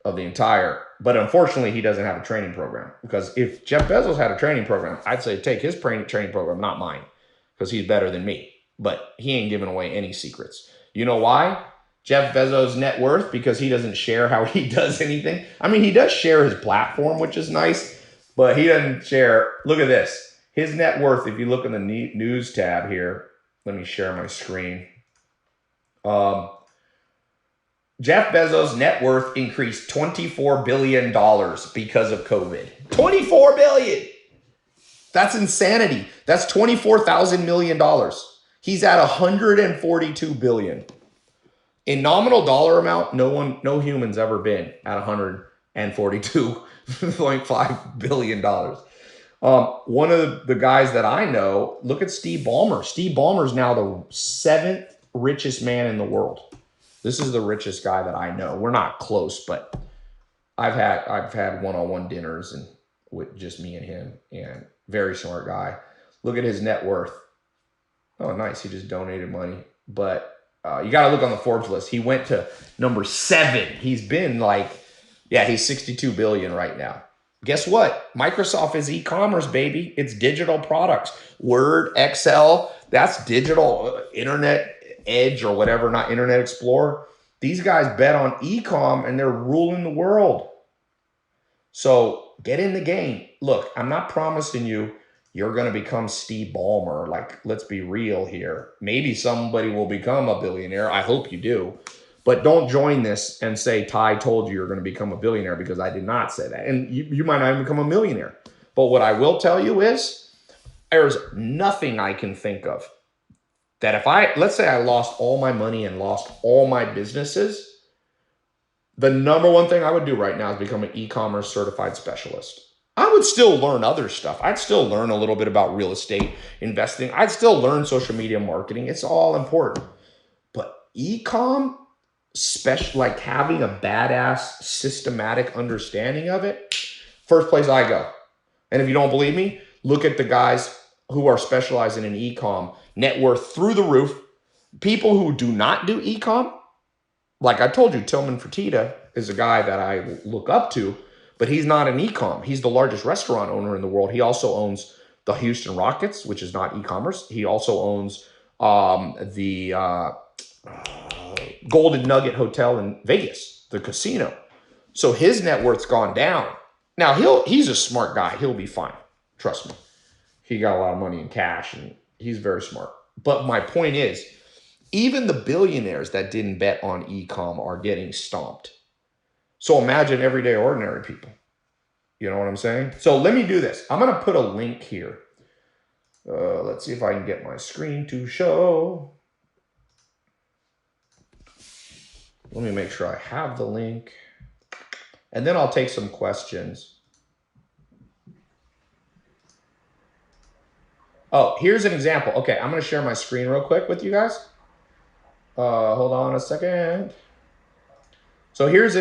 of the entire. But unfortunately, he doesn't have a training program. Because if Jeff Bezos had a training program, I'd say take his training program, not mine. Because he's better than me. But he ain't giving away any secrets. You know why? Jeff Bezos' net worth, because he doesn't share how he does anything. I mean, he does share his platform, which is nice, but he doesn't share. Look at this. His net worth, if you look in the news tab here, let me share my screen. Jeff Bezos' net worth increased $24 billion because of COVID. $24 billion. That's insanity. That's $24,000 million. He's at $142 billion. In nominal dollar amount, no human's ever been at $142.5 billion. One of the guys that I know, look at Steve Ballmer. Steve Ballmer's now the 7th richest man in the world. This is the richest guy that I know. We're not close, but I've had one-on-one dinners and with just me and him, and very smart guy. Look at his net worth. Oh, nice. He just donated money. But you got to look on the Forbes list. He went to number 7. He's been he's 62 billion right now. Guess what? Microsoft is e-commerce, baby. It's digital products. Word, Excel, that's digital. Internet Edge or whatever, not Internet Explorer. These guys bet on e-com and they're ruling the world. So get in the game. Look, I'm not promising you're going to become Steve Ballmer. Like, let's be real here. Maybe somebody will become a billionaire. I hope you do. But don't join this and say, Tai told you you're going to become a billionaire, because I did not say that. And you might not even become a millionaire. But what I will tell you is there's nothing I can think of that if let's say I lost all my money and lost all my businesses, the number one thing I would do right now is become an e-commerce certified specialist. I would still learn other stuff. I'd still learn a little bit about real estate investing. I'd still learn social media marketing. It's all important. But e-com, like having a badass systematic understanding of it, first place I go. And if you don't believe me, look at the guys who are specializing in e-com, net worth through the roof. People who do not do e-com, like I told you, Tillman Fertitta is a guy that I look up to, but he's not an e-com. He's the largest restaurant owner in the world. He also owns the Houston Rockets, which is not e-commerce. He also owns the Golden Nugget Hotel in Vegas, the casino. So his net worth's gone down. Now he's a smart guy. He'll be fine. Trust me. He got a lot of money in cash and he's very smart. But my point is, even the billionaires that didn't bet on e-com are getting stomped. So imagine everyday ordinary people. You know what I'm saying? So let me do this. I'm going to put a link here. Let's see if I can get my screen to show. Let me make sure I have the link. And then I'll take some questions. Oh, here's an example. Okay, I'm going to share my screen real quick with you guys. Hold on a second. So here's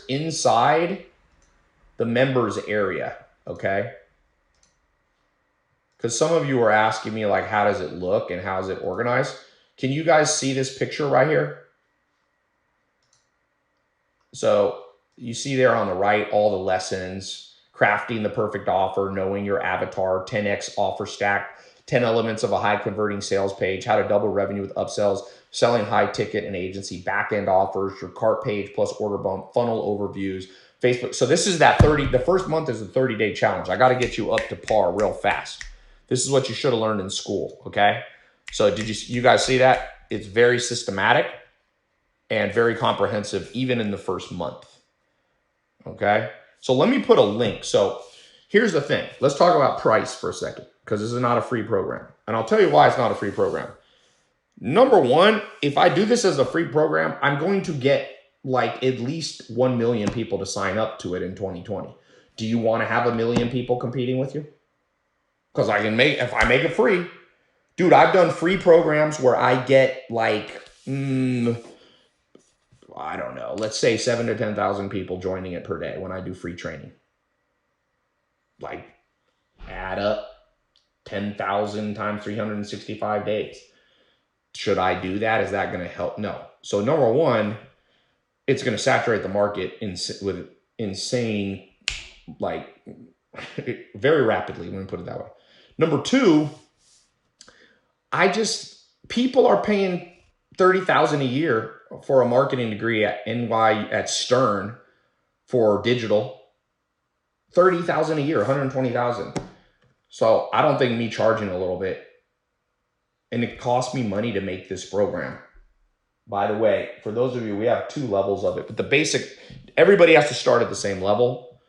inside the members area, okay? Because some of you are asking me, like, how does it look and how is it organized? Can you guys see this picture right here? So you see there on the right, all the lessons, crafting the perfect offer, knowing your avatar, 10x offer stack, 10 elements of a high converting sales page, how to double revenue with upsells, selling high ticket and agency, back-end offers, your cart page plus order bump, funnel overviews, Facebook. So this is that the first month is a 30-day challenge. I got to get you up to par real fast. This is what you should have learned in school, okay? So did you guys see that? It's very systematic and very comprehensive, even in the first month, okay? So let me put a link. So here's the thing. Let's talk about price for a second, because this is not a free program. And I'll tell you why it's not a free program. Number one, if I do this as a free program, I'm going to get like at least 1 million people to sign up to it in 2020. Do you want to have 1 million people competing with you? Because if I make it free, dude, I've done free programs where I get like, I don't know, let's say 7,000 to 10,000 people joining it per day when I do free training. Like, add up 10,000 times 365 days. Should I do that? Is that going to help? No. So number one, it's going to saturate the market with insane, like very rapidly, let me put it that way. Number two, people are paying $30,000 a year for a marketing degree at Stern for digital. $30,000 a year, $120,000. So I don't think me charging a little bit, and it cost me money to make this program. By the way, for those of you, we have 2 levels of it, but the basic, everybody has to start at the same level.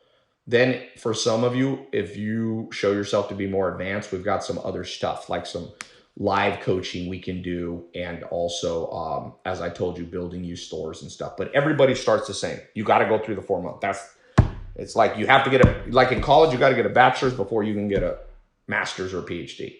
Then for some of you, if you show yourself to be more advanced, we've got some other stuff, like some live coaching we can do. And also, as I told you, building you stores and stuff, but everybody starts the same. You got to go through the 4 month. It's like you have to get like in college, you got to get a bachelor's before you can get a master's or a PhD.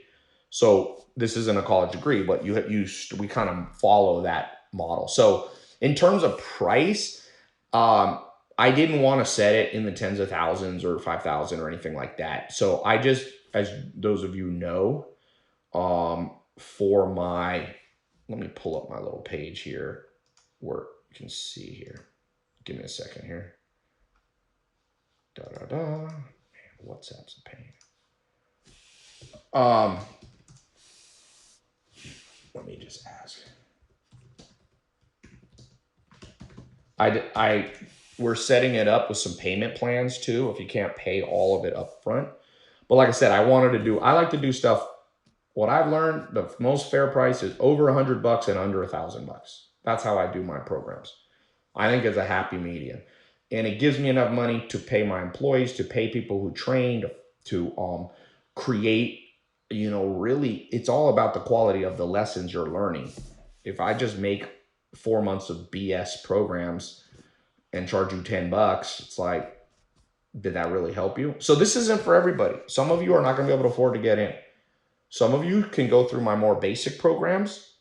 So this isn't a college degree, but we kind of follow that model. So in terms of price, I didn't want to set it in the tens of thousands or 5,000 or anything like that. So I just, as those of you know, let me pull up my little page here where you can see here. Give me a second here. Man, WhatsApp's a pain. Let me just ask. We're setting it up with some payment plans too, if you can't pay all of it up front. But like I said, I like to do stuff. What I've learned, the most fair price is over $100 and under $1,000. That's how I do my programs. I think it's a happy medium. And it gives me enough money to pay my employees, to pay people who train, to create, really, it's all about the quality of the lessons you're learning. If I just make 4 months of BS programs and charge you $10, it's like, did that really help you? So this isn't for everybody. Some of you are not going to be able to afford to get in. Some of you can go through my more basic programs.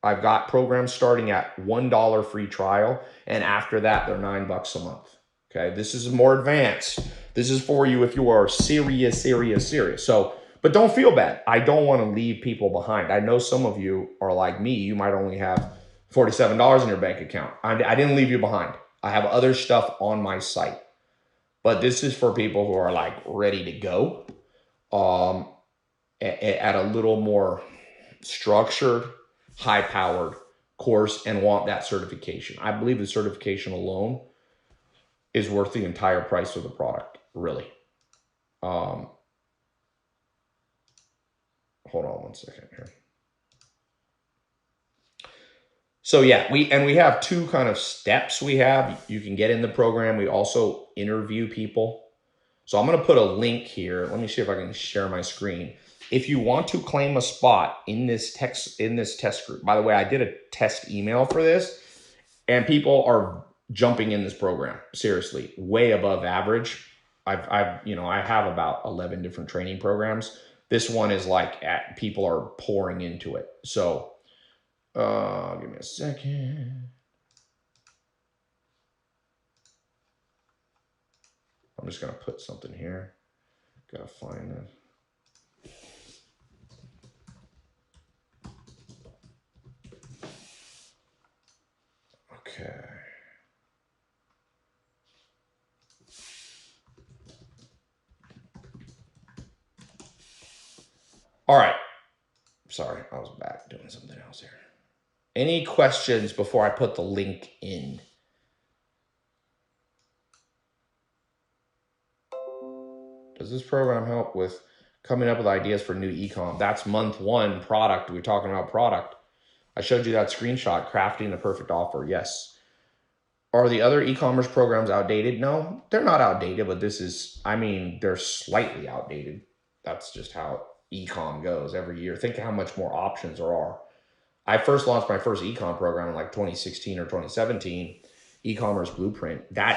I've got programs starting at $1 free trial, and after that, they're $9 a month. Okay, this is more advanced. This is for you if you are serious. So, but don't feel bad. I don't want to leave people behind. I know some of you are like me. You might only have $47 in your bank account. I didn't leave you behind. I have other stuff on my site, but this is for people who are like ready to go at a little more structured, high-powered course and want that certification. I believe the certification alone is worth the entire price of the product, really. Hold on one second here. So yeah, we have two kind of steps we have. You can get in the program. We also interview people. So I'm going to put a link here. Let me see if I can share my screen. If you want to claim a spot in this test group, by the way, I did a test email for this, and people are jumping in this program. Seriously, way above average. I have about 11 different training programs. This one is like people are pouring into it. So give me a second. I'm just going to put something here. Gotta find it. Okay. All right. Sorry, I was back doing something else here. Any questions before I put the link in? Does this program help with coming up with ideas for new e-com? That's month 1 product. We're talking about product. I showed you that screenshot, crafting the perfect offer. Yes. Are the other e-commerce programs outdated? No, they're not outdated, but they're slightly outdated. That's just how e-com goes every year. Think how much more options there are. I first launched my first e-com program in like 2016 or 2017, e-commerce blueprint. They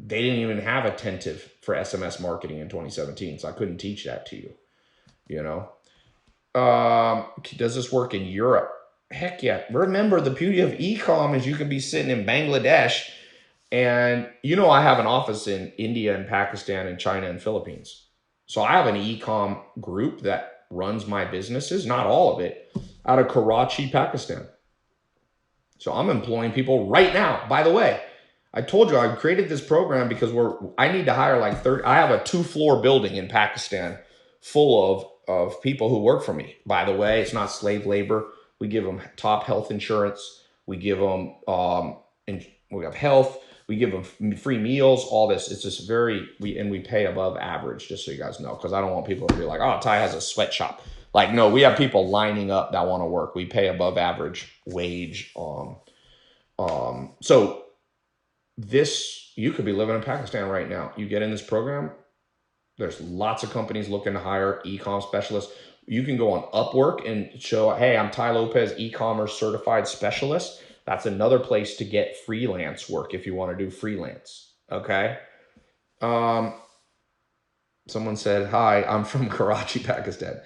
didn't even have attentive for SMS marketing in 2017, so I couldn't teach that to you. Does this work in Europe? Heck yeah. Remember, the beauty of e-com is you can be sitting in Bangladesh, and I have an office in India and Pakistan and China and Philippines. So I have an e-com group that runs my businesses, not all of it, out of Karachi, Pakistan. So I'm employing people right now. By the way, I told you I created this program because I need to hire like 30. I have a 2-floor building in Pakistan full of people who work for me. By the way, it's not slave labor. We give them top health insurance. We give them, we have health. We give them free meals, all this. It's just we pay above average, just so you guys know, because I don't want people to be like, oh, Tai has a sweatshop. Like, no, we have people lining up that want to work. We pay above average wage. So you could be living in Pakistan right now. You get in this program, there's lots of companies looking to hire e-com specialists. You can go on Upwork and show, hey, I'm Tai Lopez, Ecommerce Certified Specialist. That's another place to get freelance work if you want to do freelance. Okay. Someone said, hi, I'm from Karachi, Pakistan.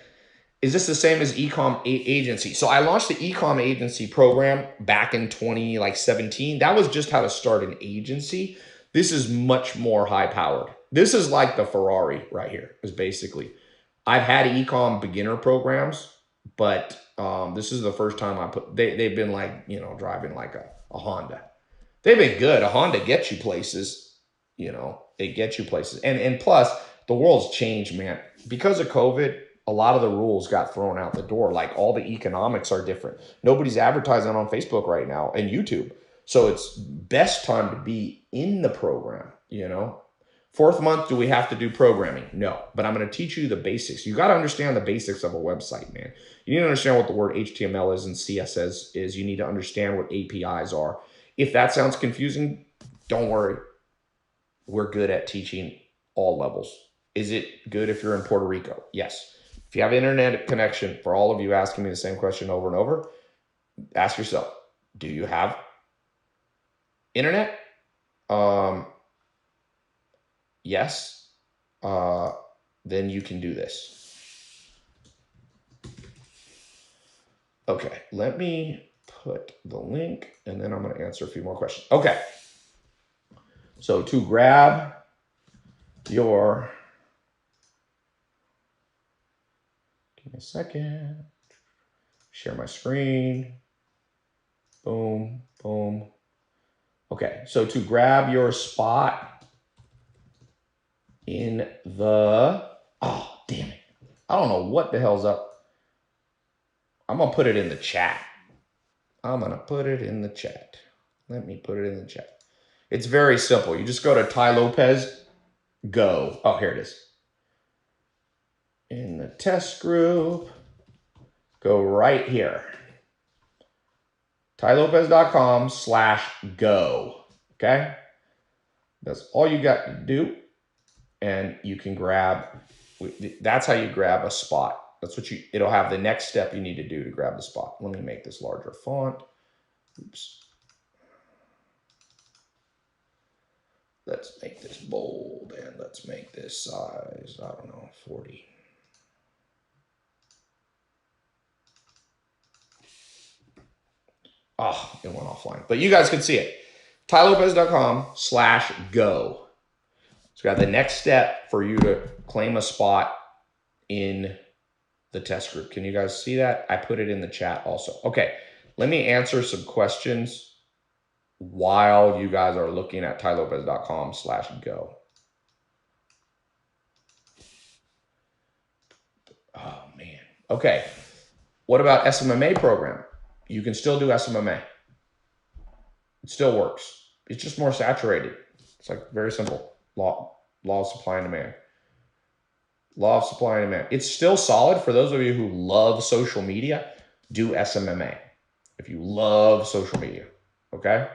Is this the same as e-com agency? So I launched the e-com agency program back in 2017. That was just how to start an agency. This is much more high powered. This is like the Ferrari right here, is basically. I've had e-com beginner programs, but this is the first time they've been like, driving like a Honda. They've been good. A Honda gets you places, it gets you places. And plus, the world's changed, man. Because of COVID, a lot of the rules got thrown out the door. Like all the economics are different. Nobody's advertising on Facebook right now and YouTube. So it's best time to be in the program, you know. Fourth month, do we have to do programming? No, but I'm going to teach you the basics. You got to understand the basics of a website, man. You need to understand what the word HTML is and CSS is. You need to understand what APIs are. If that sounds confusing, don't worry. We're good at teaching all levels. Is it good if you're in Puerto Rico? Yes. If you have internet connection, for all of you asking me the same question over and over, ask yourself, do you have internet? Yes. Then you can do this. Okay, let me put the link and then I'm going to answer a few more questions. Okay. So to grab your, give me a second, share my screen. Boom, boom. Okay, so to grab your spot in the, oh, damn it. I don't know what the hell's up. I'm going to put it in the chat. I'm going to put it in the chat. Let me put it in the chat. It's very simple. You just go to Tai Lopez, go. Oh, here it is. In the test group, go right here. TaiLopez.com/go. Okay? That's all you got to do. And you can grab, that's how you grab a spot. That's what it'll have the next step you need to do to grab the spot. Let me make this larger font. Oops. Let's make this bold and let's make this size, I don't know, 40. Oh, it went offline. But you guys can see it. TaiLopez.com/go. It's got the next step for you to claim a spot in the test group. Can you guys see that? I put it in the chat also. Okay, let me answer some questions while you guys are looking at TaiLopez.com/go. Oh, man. Okay. What about SMMA program? You can still do SMMA. It still works. It's just more saturated. It's like very simple. Law of supply and demand. Law of supply and demand. It's still solid for those of you who love social media. Do SMMA if you love social media. Okay.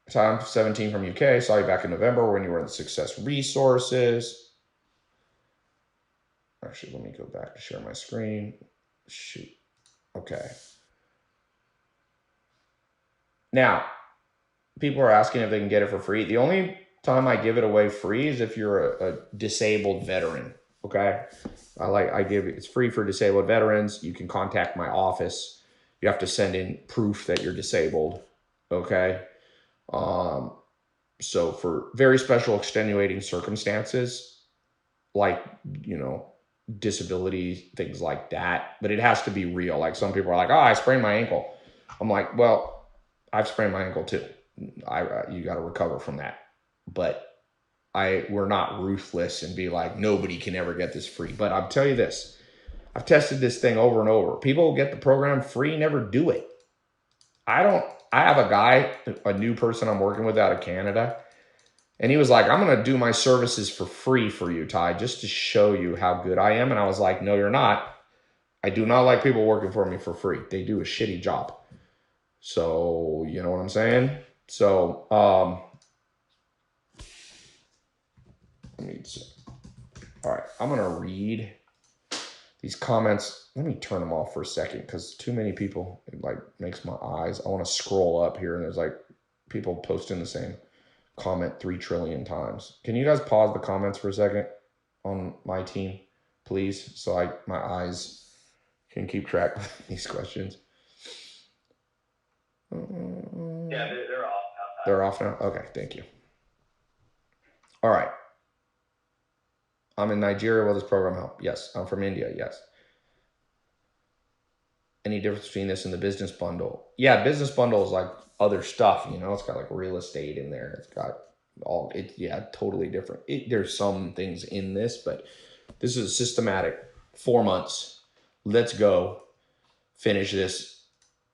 So I'm 17 from UK. Saw you back in November when you were in the Success Resources. Actually, let me go back to share my screen. Shoot. Okay. Now, people are asking if they can get it for free. The only time I give it away free is if you're a disabled veteran. Okay. It's free for disabled veterans. You can contact my office. You have to send in proof that you're disabled. Okay. So for very special extenuating circumstances, like, you know, disability, things like that, but it has to be real. Like some people are like, oh, I sprained my ankle. I'm like, well, I've sprained my ankle too. You got to recover from that. But we're not ruthless and be like, nobody can ever get this free. But I'll tell you this, I've tested this thing over and over. People get the program free, never do it. I have a guy, a new person I'm working with out of Canada, and he was like, I'm going to do my services for free for you, Ty, just to show you how good I am. And I was like, no, you're not. I do not like people working for me for free. They do a shitty job. So, you know what I'm saying? So, let me see. All right, I'm going to read these comments. Let me turn them off for a second because too many people, it like makes my eyes. I want to scroll up here and there's like people posting the same comment 3 trillion times. Can you guys pause the comments for a second on my team, please? So my eyes can keep track of these questions. Yeah, they're off now. They're off now? Okay, thank you. All right. I'm in Nigeria. Will this program help? Yes. I'm from India. Yes. Any difference between this and the business bundle? Yeah, business bundle is like other stuff, you know, it's got like real estate in there. It's got all it, yeah, totally different. There's some things in this, but this is systematic. 4 months. Let's go finish this.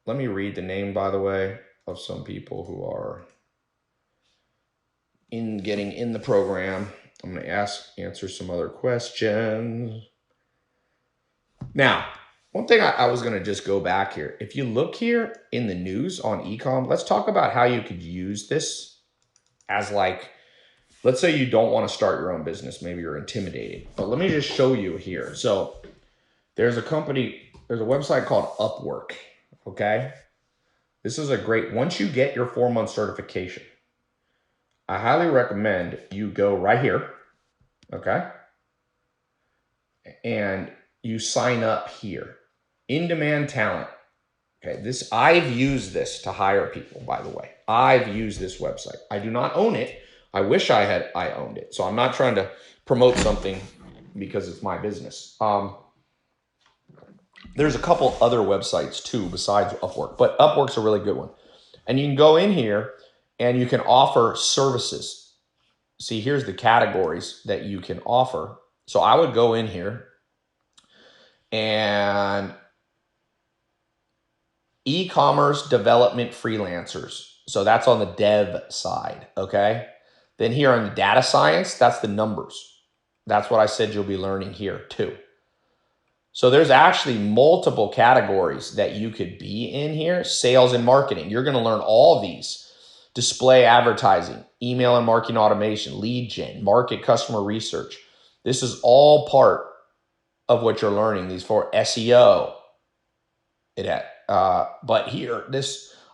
Let me read the name, by the way, of some people who are getting in the program. I'm going to answer some other questions. Now, one thing I was going to just go back here. If you look here in the news on ecom, let's talk about how you could use this as like, let's say you don't want to start your own business. Maybe you're intimidated, but let me just show you here. So there's a website called Upwork. Okay. This is a great, once you get your 4-month certification, I highly recommend you go right here. Okay. And you sign up here. In-demand talent. Okay, I've used this to hire people, by the way. I've used this website. I do not own it. I wish I owned it. So I'm not trying to promote something because it's my business. There's a couple other websites too besides Upwork, but Upwork's a really good one. And you can go in here and you can offer services. See, here's the categories that you can offer. So I would go in here and e-commerce development freelancers. So that's on the dev side, okay? Then here on the data science, that's the numbers. That's what I said you'll be learning here too. So there's actually multiple categories that you could be in here. Sales and marketing, you're gonna learn all these. Display advertising, email and marketing automation, lead gen, market customer research. This is all part of what you're learning. These for SEO. But here,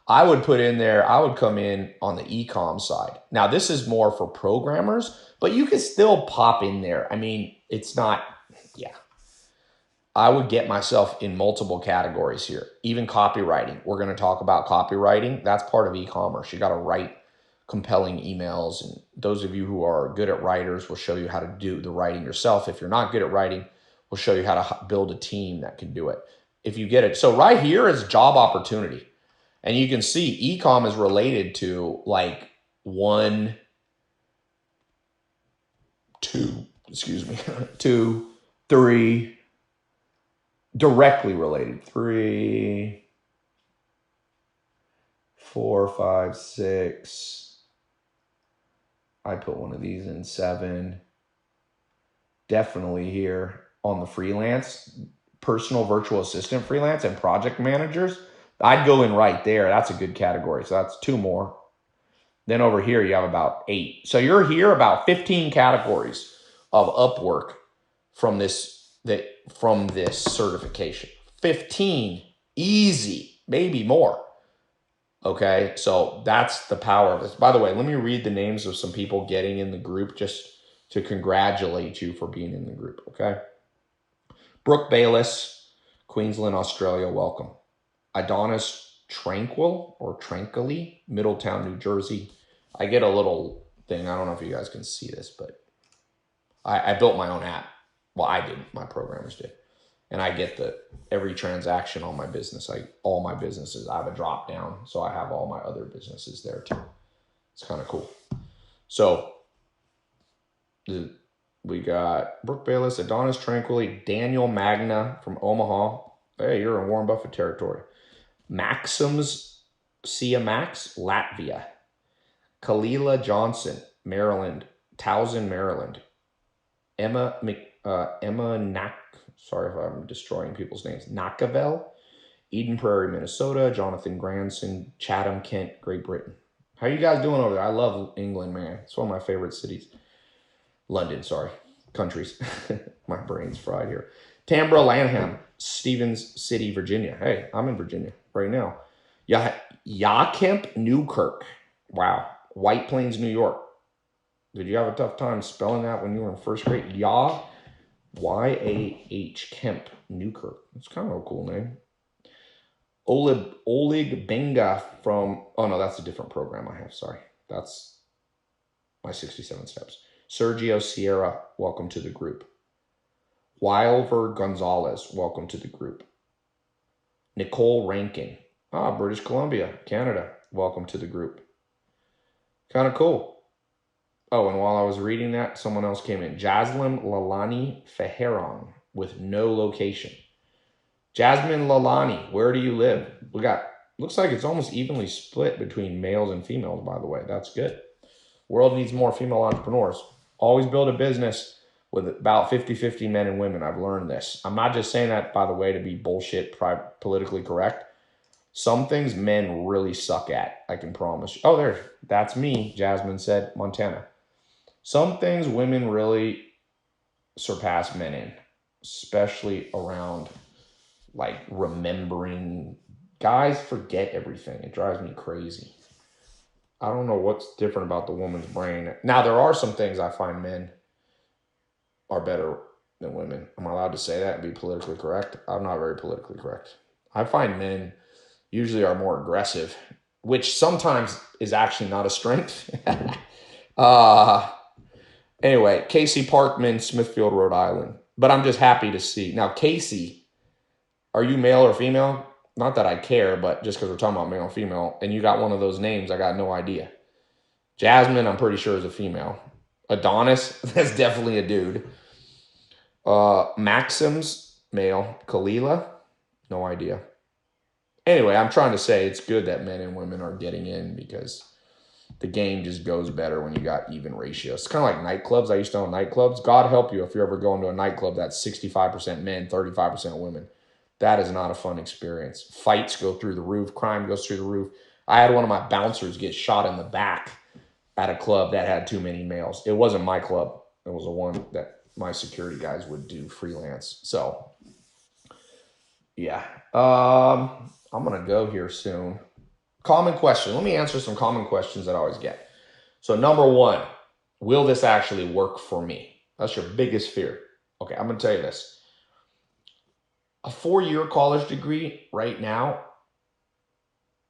I would put in there, I would come in on the e-com side. Now, this is more for programmers, but you can still pop in there. I mean, it's not, yeah. I would get myself in multiple categories here. Even copywriting. We're going to talk about copywriting. That's part of e-commerce. You got to write compelling emails. And those of you who are good at writers will show you how to do the writing yourself. If you're not good at writing, we'll show you how to build a team that can do it. If you get it. So right here is job opportunity. And you can see e-com is related to like 1, 2, 2, 3, directly related. 3, 4, 5, 6. I put one of these in 7. Definitely here on the freelance, personal virtual assistant freelance and project managers. I'd go in right there. That's a good category. So that's 2 more. Then over here, you have about 8. So you're here about 15 categories of Upwork from this certification. 15, easy, maybe more. Okay, so that's the power of this. By the way, let me read the names of some people getting in the group just to congratulate you for being in the group, okay? Brooke Bayless, Queensland, Australia, welcome. Adonis Tranquilly, Middletown, New Jersey. I get a little thing. I don't know if you guys can see this, but I built my own app. Well, I didn't. My programmers did. And I get every transaction on my business. All my businesses, I have a drop down. So I have all my other businesses there too. It's kind of cool. So we got Brooke Bayless, Adonis Tranquilly, Daniel Magna from Omaha. Hey, you're in Warren Buffett territory. Maxims Sia Max, Latvia. Kalila Johnson, Maryland. Towson, Maryland. Emma sorry if I'm destroying people's names. Nakavel, Eden Prairie, Minnesota. Jonathan Granson, Chatham, Kent, Great Britain. How you guys doing over there? I love England, man. It's one of my favorite cities. London, sorry. Countries. My brain's fried here. Tambra Lanham, Stevens City, Virginia. Hey, I'm in Virginia right now. Yakemp Newkirk. Wow. White Plains, New York. Did you have a tough time spelling that when you were in first grade? Y-A-H Kemp Newkirk. It's kind of a cool name. Oleg Benga from, oh no, that's a different program I have. Sorry. That's my 67 steps. Sergio Sierra, welcome to the group. Wilver Gonzalez, welcome to the group. Nicole Rankin. British Columbia, Canada. Welcome to the group. Kind of cool. Oh, and while I was reading that, someone else came in. Jasmine Lalani Feheron with no location. Jasmine Lalani, where do you live? We got, looks like it's almost evenly split between males and females, by the way. That's good. World needs more female entrepreneurs. Always build a business with about 50-50 men and women. I've learned this. I'm not just saying that, by the way, to be bullshit, politically correct. Some things men really suck at, I can promise you. Oh, that's me, Jasmine said, Montana. Some things women really surpass men in, especially around like remembering. Guys forget everything. It drives me crazy. I don't know what's different about the woman's brain. Now, there are some things I find men are better than women. Am I allowed to say that and be politically correct? I'm not very politically correct. I find men usually are more aggressive, which sometimes is actually not a strength. Anyway, Casey Parkman, Smithfield, Rhode Island. But I'm just happy to see. Now, Casey, are you male or female? Not that I care, but just because we're talking about male and female, and you got one of those names, I got no idea. Jasmine, I'm pretty sure is a female. Adonis, that's definitely a dude. Maxim's male. Kalila, no idea. Anyway, I'm trying to say it's good that men and women are getting in because the game just goes better when you got even ratios. It's kind of like nightclubs. I used to own nightclubs. God help you if you're ever going to a nightclub that's 65% men, 35% women. That is not a fun experience. Fights go through the roof. Crime goes through the roof. I had one of my bouncers get shot in the back at a club that had too many males. It wasn't my club. It was the one that my security guys would do freelance. So, yeah. I'm going to go here soon. Common question. Let me answer some common questions that I always get. So number one, will this actually work for me? That's your biggest fear. Okay, I'm going to tell you this. A 4-year college degree right now,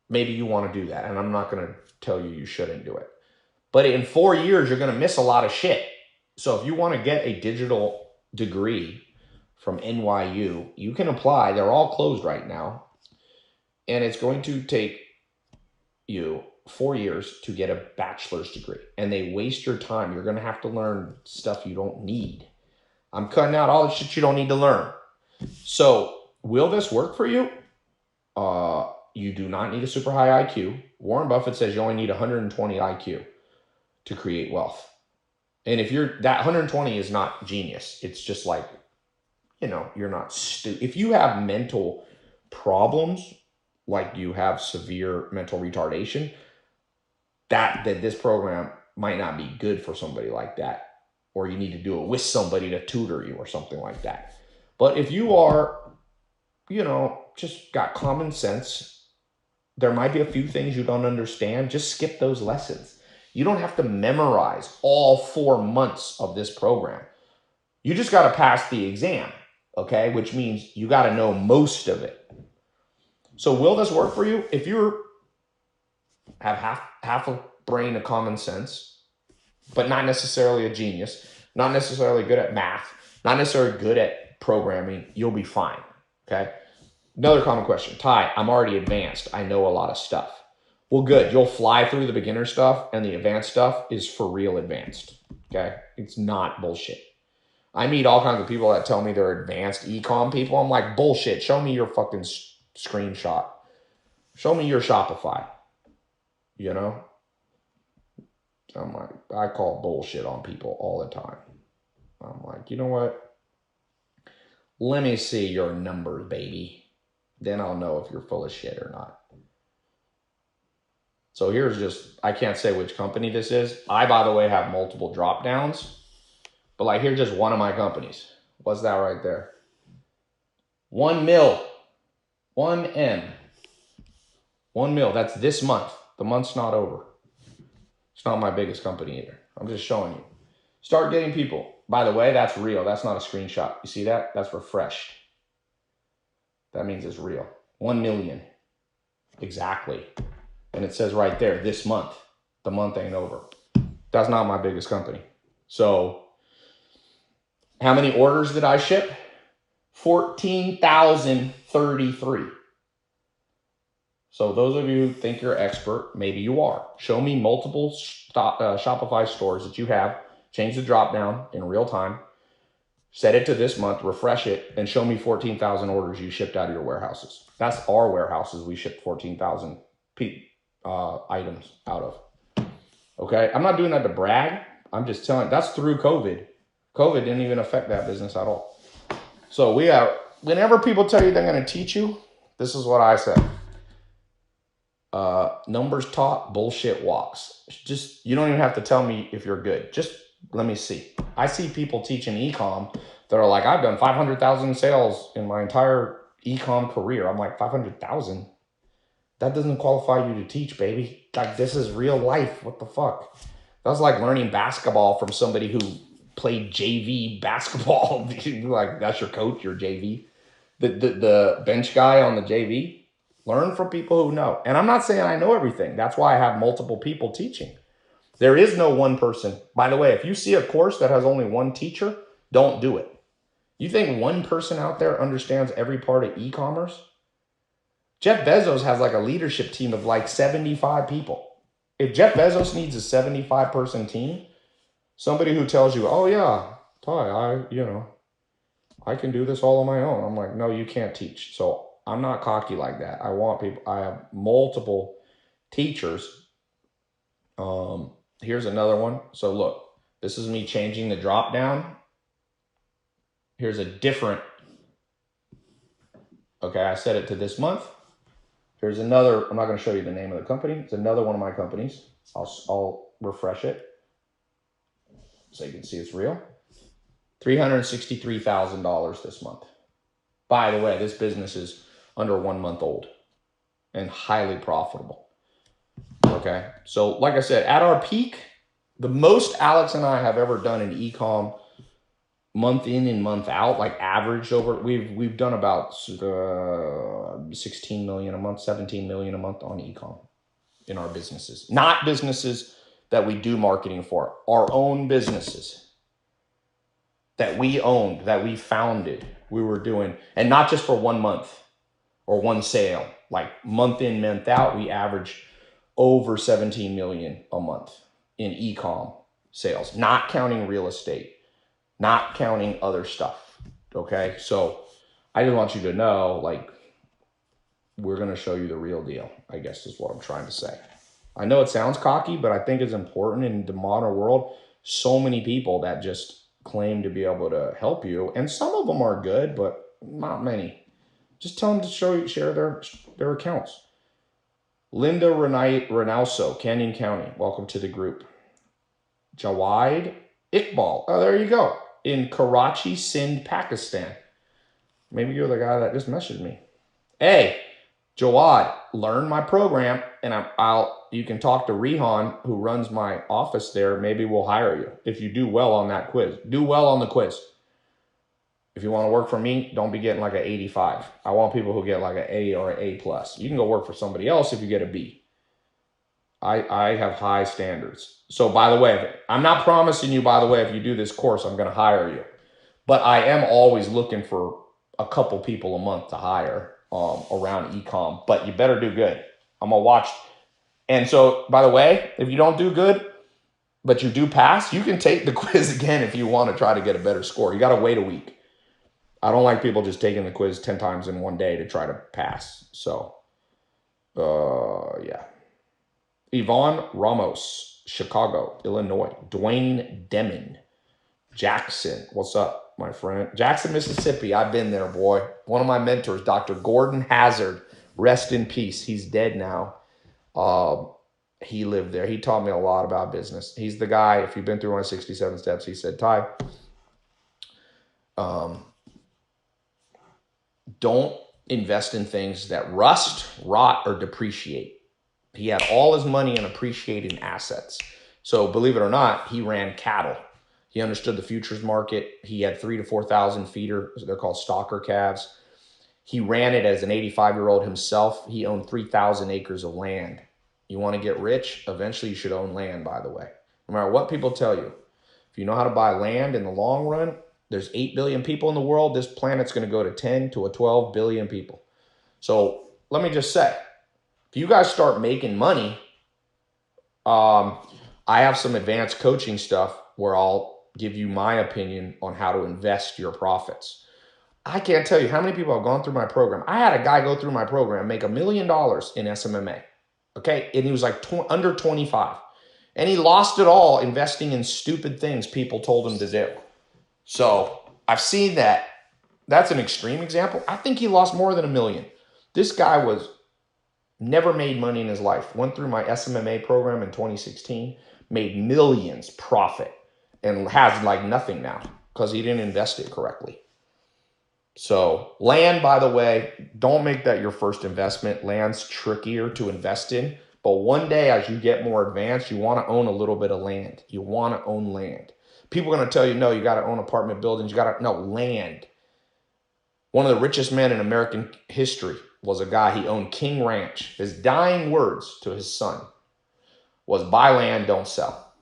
maybe you want to do that. And I'm not going to tell you shouldn't do it. But in 4 years, you're going to miss a lot of shit. So if you want to get a digital degree from NYU, you can apply. They're all closed right now. And it's going to take you 4 years to get a bachelor's degree. And they waste your time. You're going to have to learn stuff you don't need. I'm cutting out all the shit you don't need to learn. So will this work for you? You do not need a super high IQ. Warren Buffett says you only need 120 IQ to create wealth. And if that 120 is not genius, it's just like, you're not stupid. If you have mental problems, like you have severe mental retardation, that this program might not be good for somebody like that. Or you need to do it with somebody to tutor you or something like that. But if you are, just got common sense, there might be a few things you don't understand. Just skip those lessons. You don't have to memorize all 4 months of this program. You just got to pass the exam, okay? Which means you got to know most of it. So will this work for you? If you have half a brain of common sense, but not necessarily a genius, not necessarily good at math, not necessarily good at programming, you'll be fine, okay? Another common question. Tai, I'm already advanced. I know a lot of stuff. Well, good. You'll fly through the beginner stuff, and the advanced stuff is for real advanced, okay? It's not bullshit. I meet all kinds of people that tell me they're advanced e-com people. I'm like, bullshit. Show me your fucking screenshot. Show me your Shopify. I'm like, I call bullshit on people all the time. I'm like, you know what? Let me see your numbers, baby. Then I'll know if you're full of shit or not. So I can't say which company this is. I, by the way, have multiple drop downs. But here's just one of my companies. What's that right there? 1 mil. 1M. 1 mil. That's this month. The month's not over. It's not my biggest company either. I'm just showing you. Start getting people. By the way, that's real. That's not a screenshot. You see that? That's refreshed. That means it's real. 1 million. Exactly. And it says right there, this month. The month ain't over. That's not my biggest company. So, how many orders did I ship? 14,033. So those of you who think you're expert, maybe you are. Show me multiple Shopify stores that you have. Change the drop down in real time. Set it to this month, refresh it, and show me 14,000 orders you shipped out of your warehouses. That's our warehouses we shipped 14,000 items out of. Okay? I'm not doing that to brag. I'm just telling, that's through COVID. COVID didn't even affect that business at all. So whenever people tell you they're going to teach you, this is what I say. Numbers taught, bullshit walks. Just, you don't even have to tell me if you're good. Just let me see. I see people teaching e-com that are like, I've done 500,000 sales in my entire e-com career. I'm like, 500,000? That doesn't qualify you to teach, baby. Like, this is real life. What the fuck? That's like learning basketball from somebody who played JV basketball. Like, that's your coach, your JV. The bench guy on the JV. Learn from people who know. And I'm not saying I know everything. That's why I have multiple people teaching. There is no one person. By the way, if you see a course that has only one teacher, don't do it. You think one person out there understands every part of e-commerce? Jeff Bezos has like a leadership team of like 75 people. If Jeff Bezos needs a 75-person team, somebody who tells you, oh yeah, Tai, I can do this all on my own. I'm like, no, you can't teach. So I'm not cocky like that. I want people, I have multiple teachers. Here's another one. So look, this is me changing the drop down. Here's a different, okay, I set it to this month. Here's another, I'm not going to show you the name of the company. It's another one of my companies. I'll refresh it so you can see it's real. $363,000 this month. By the way, this business is under 1 month old and highly profitable. Okay. So like I said, at our peak, the most Alex and I have ever done in e-com month in and month out, like averaged over, we've done about 16 million a month, 17 million a month on e-com in our businesses. Not businesses that we do marketing for, our own businesses that we owned, that we founded, we were doing, and not just for 1 month or one sale, like month in, month out, we average over 17 million a month in e-com sales, not counting real estate, not counting other stuff. Okay. So I just want you to know, like, we're going to show you the real deal, I guess is what I'm trying to say. I know it sounds cocky, but I think it's important in the modern world. So many people that just claim to be able to help you, and some of them are good, but not many. Just tell them to share their accounts. Linda Renauso, Canyon County, welcome to the group. Jawad Iqbal, oh, there you go, in Karachi, Sindh, Pakistan. Maybe you're the guy that just messaged me. Hey, Jawad, learn my program, and you can talk to Rehan, who runs my office there. Maybe we'll hire you if you do well on that quiz. Do well on the quiz. If you want to work for me, don't be getting like an 85. I want people who get like an A or an A+. You can go work for somebody else if you get a B. I have high standards. So by the way, I'm not promising you, by the way, if you do this course, I'm going to hire you. But I am always looking for a couple people a month to hire around e-com. But you better do good. I'm going to watch. And so, by the way, if you don't do good, but you do pass, you can take the quiz again if you want to try to get a better score. You got to wait a week. I don't like people just taking the quiz 10 times in one day to try to pass. So, yeah. Yvonne Ramos, Chicago, Illinois. Dwayne Demon, Jackson. What's up, my friend? Jackson, Mississippi. I've been there, boy. One of my mentors, Dr. Gordon Hazard. Rest in peace. He's dead now. He lived there. He taught me a lot about business. He's the guy, if you've been through my 67 steps, he said, Tai, don't invest in things that rust, rot, or depreciate. He had all his money in appreciating assets. So believe it or not, he ran cattle. He understood the futures market. He had 3,000 to 4,000 feeder. They're called stalker calves. He ran it as an 85-year-old himself. He owned 3,000 acres of land. You want to get rich? Eventually you should own land, by the way. No matter what people tell you. If you know how to buy land in the long run, there's 8 billion people in the world. This planet's going to go to 10 to 12 billion people. So let me just say, If you guys start making money, I have some advanced coaching stuff where I'll give you my opinion on how to invest your profits. I can't tell you how many people have gone through my program. I had a guy go through my program, make $1 million in SMMA. Okay. And he was like under 25. And he lost it all investing in stupid things people told him to do. So I've seen that. That's an extreme example. I think he lost more than $1 million. This guy was never made money in his life. Went through my SMMA program in 2016, made millions profit, and has like nothing now because he didn't invest it correctly. So land, by the way, don't make that your first investment. Land's trickier to invest in. But one day, as you get more advanced, you want to own a little bit of land. You want to own land. People are going to tell you, no, you got to own apartment buildings. You got to, no, land. One of the richest men in American history was a guy, he owned King Ranch. His dying words to his son was buy land, don't sell.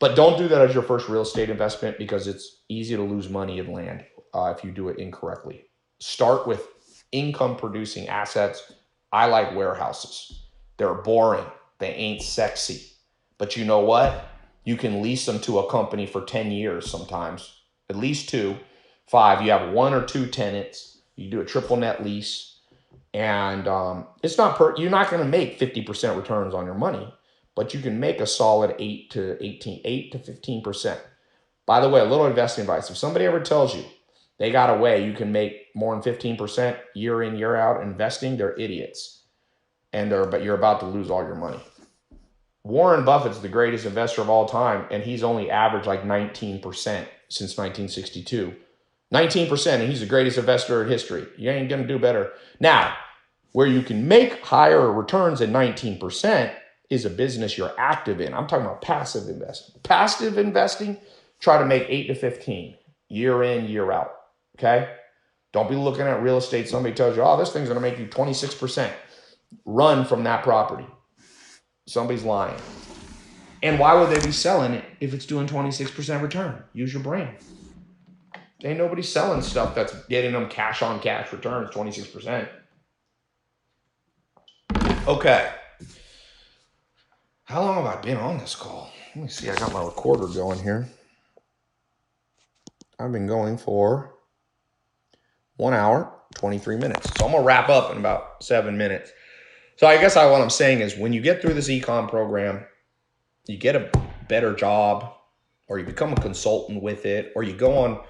But don't do that as your first real estate investment because it's easy to lose money in land if you do it incorrectly. Start with income producing assets. I like warehouses. They're boring. They ain't sexy. But you know what? You can lease them to a company for 10 years sometimes, at least 2, 5. You have 1 or 2 tenants. You do a triple net lease. And it's not you're not going to make 50% returns on your money, but you can make a solid 8 to 15%. By the way, a little investing advice. If somebody ever tells you they got a way you can make more than 15% year in, year out investing, they're idiots. But you're about to lose all your money. Warren Buffett's the greatest investor of all time, and he's only averaged like 19% since 1962. 19%, and he's the greatest investor in history. You ain't going to do better. Now, where you can make higher returns than 19% is a business you're active in. I'm talking about passive investing. Passive investing, try to make 8 to 15, year in, year out, okay? Don't be looking at real estate. Somebody tells you, oh, this thing's going to make you 26%. Run from that property. Somebody's lying. And why would they be selling it if it's doing 26% return? Use your brain. Ain't nobody selling stuff that's getting them cash on cash returns, 26%. Okay. How long have I been on this call? Let me see. I got my recorder going here. I've been going for 1 hour, 23 minutes. So I'm going to wrap up in about 7 minutes. So I guess what I'm saying is when you get through this ecom program, you get a better job, or you become a consultant with it, or you go on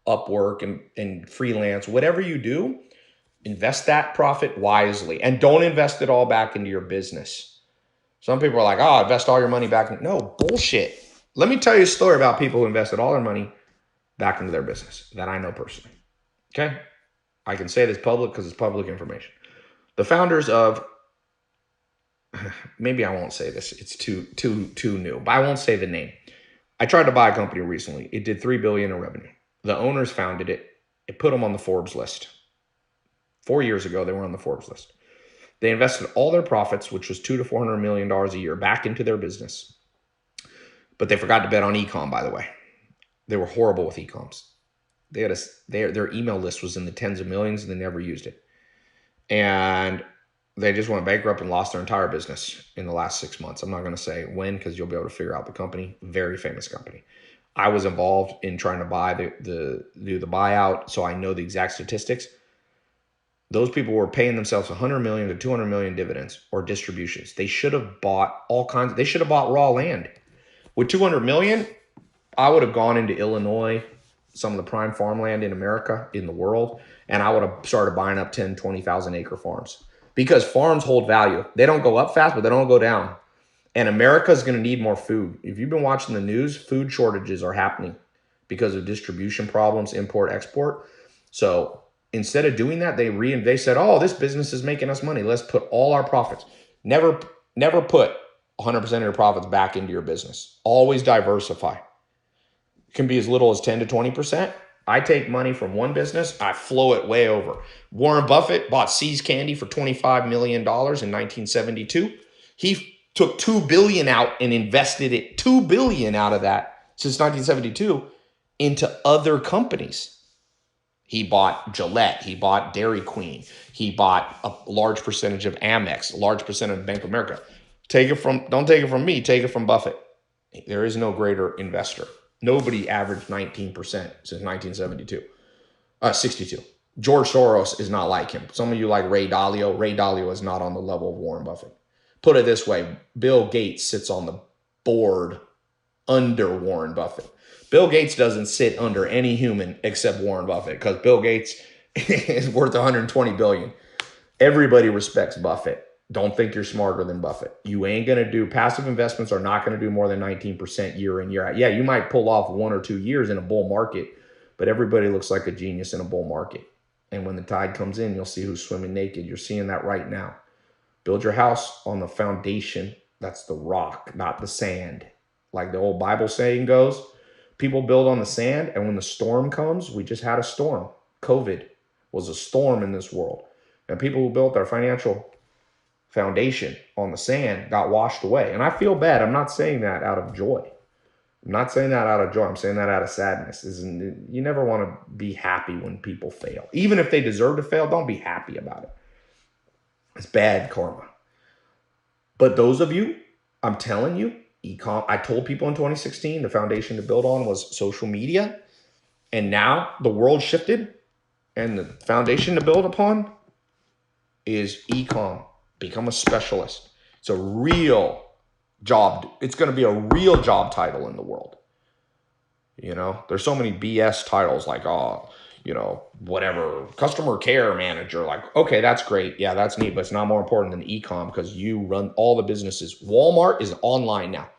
Upwork and freelance, whatever you do, invest that profit wisely and don't invest it all back into your business. Some people are like, oh, invest all your money back. No, bullshit. Let me tell you a story about people who invested all their money back into their business that I know personally. Okay? I can say this public because it's public information. The founders of, maybe I won't say this. It's too new, but I won't say the name. I tried to buy a company recently. It did $3 billion in revenue. The owners founded it. It put them on the Forbes list. 4 years ago, they were on the Forbes list. They invested all their profits, which was $200 to $400 million a year, back into their business. But they forgot to bet on ecom, by the way. They were horrible with ecoms. They had their email list was in the tens of millions, and they never used it. And they just went bankrupt and lost their entire business in the last 6 months. I'm not going to say when because you'll be able to figure out the company. Very famous company. I was involved in trying to buy do the buyout, so I know the exact statistics. Those people were paying themselves $100 million to $200 million dividends or distributions. They should have bought they should have bought raw land. With $200 million, I would have gone into Illinois, some of the prime farmland in America, in the world, and I would have started buying up 10, 20,000 acre farms. Because farms hold value. They don't go up fast, but they don't go down. And America is going to need more food. If you've been watching the news, food shortages are happening because of distribution problems, import, export. So instead of doing that, they said, oh, this business is making us money. Let's put all our profits. Never put 100% of your profits back into your business. Always diversify. It can be as little as 10 to 20%. I take money from one business, I flow it way over. Warren Buffett bought See's Candy for $25 million in 1972. He took $2 billion out and invested it, $2 billion out of that since 1972 into other companies. He bought Gillette. He bought Dairy Queen. He bought a large percentage of Amex, a large percentage of Bank of America. Don't take it from me, take it from Buffett. There is no greater investor. Nobody averaged 19% since 1972. 62. George Soros is not like him. Some of you like Ray Dalio. Ray Dalio is not on the level of Warren Buffett. Put it this way, Bill Gates sits on the board under Warren Buffett. Bill Gates doesn't sit under any human except Warren Buffett because Bill Gates is worth 120 billion. Everybody respects Buffett. Don't think you're smarter than Buffett. You ain't going to do, passive investments are not going to do more than 19% year in, year out. Yeah, you might pull off 1 or 2 years in a bull market, but everybody looks like a genius in a bull market. And when the tide comes in, you'll see who's swimming naked. You're seeing that right now. Build your house on the foundation. That's the rock, not the sand. Like the old Bible saying goes, people build on the sand, and when the storm comes, we just had a storm. COVID was a storm in this world. And people who built their financial foundation on the sand got washed away. And I feel bad. I'm not saying that out of joy. I'm not saying that out of joy. I'm saying that out of sadness. You never want to be happy when people fail. Even if they deserve to fail, don't be happy about it. It's bad karma. But those of you, I'm telling you, I told people in 2016, the foundation to build on was social media. And now the world shifted, and the foundation to build upon is e-com. Become a specialist. It's a real job. It's going to be a real job title in the world. You know, there's so many BS titles like, whatever, customer care manager. Like, okay, that's great. Yeah, that's neat, but it's not more important than e-com because you run all the businesses. Walmart is online now.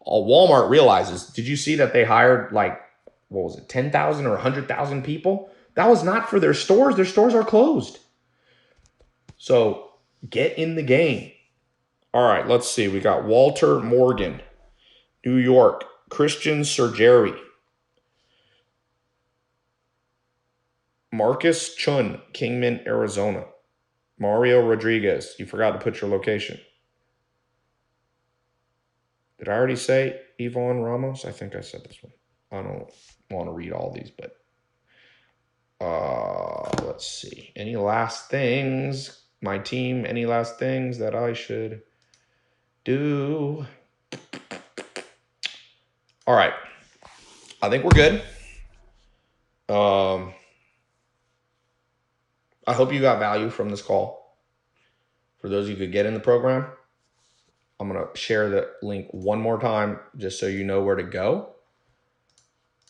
Walmart realizes, did you see that they hired 10,000 or 100,000 people? That was not for their stores. Their stores are closed. So get in the game. All right, let's see. We got Walter Morgan, New York. Christian Sergeri. Marcus Chun, Kingman, Arizona. Mario Rodriguez. You forgot to put your location. Did I already say Yvonne Ramos? I think I said this one. I don't want to read all these, but let's see. Any last things? My team, any last things that I should do? All right. I think we're good. I hope you got value from this call. For those of you who could get in the program, I'm going to share the link one more time just so you know where to go.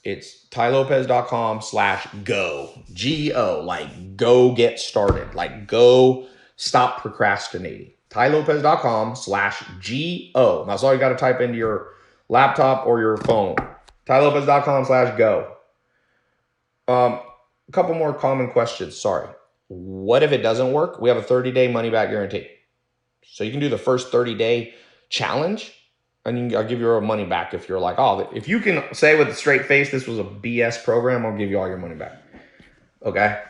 It's tailopez.com/go. G-O, like go get started. Like go stop procrastinating. tailopez.com/G-O. That's all you got to type into your laptop or your phone. tailopez.com/go. A couple more common questions. Sorry. What if it doesn't work? We have a 30-day money-back guarantee. So you can do the first 30-day challenge, and I'll give you your money back if you're like, if you can say with a straight face this was a BS program, I'll give you all your money back. Okay?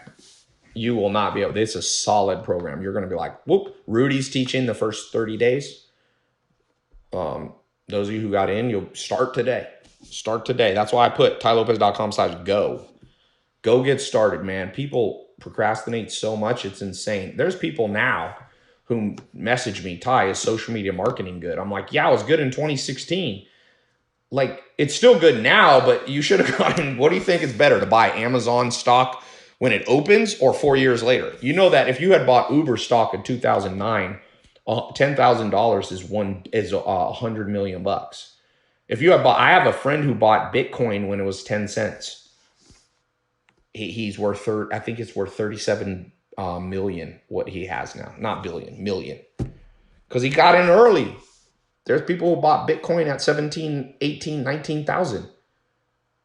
You will not be able. It's a solid program. You're going to be like, whoop, Rudy's teaching the first 30 days. Those of you who got in, you'll start today. Start today. That's why I put tailopez.com/go. Go get started, man. People procrastinate so much, it's insane. There's people now who message me, Tai, is social media marketing good? I'm like, yeah, it was good in 2016. Like, it's still good now, but you should have gotten, what do you think is better, to buy Amazon stock when it opens or 4 years later? You know that if you had bought Uber stock in 2009, $10,000 is $100 million. If you had I have a friend who bought Bitcoin when it was 10 cents. He's worth, I think it's worth 37 million, what he has now. Not billion, million. Because he got in early. There's people who bought Bitcoin at 17, 18, 19,000.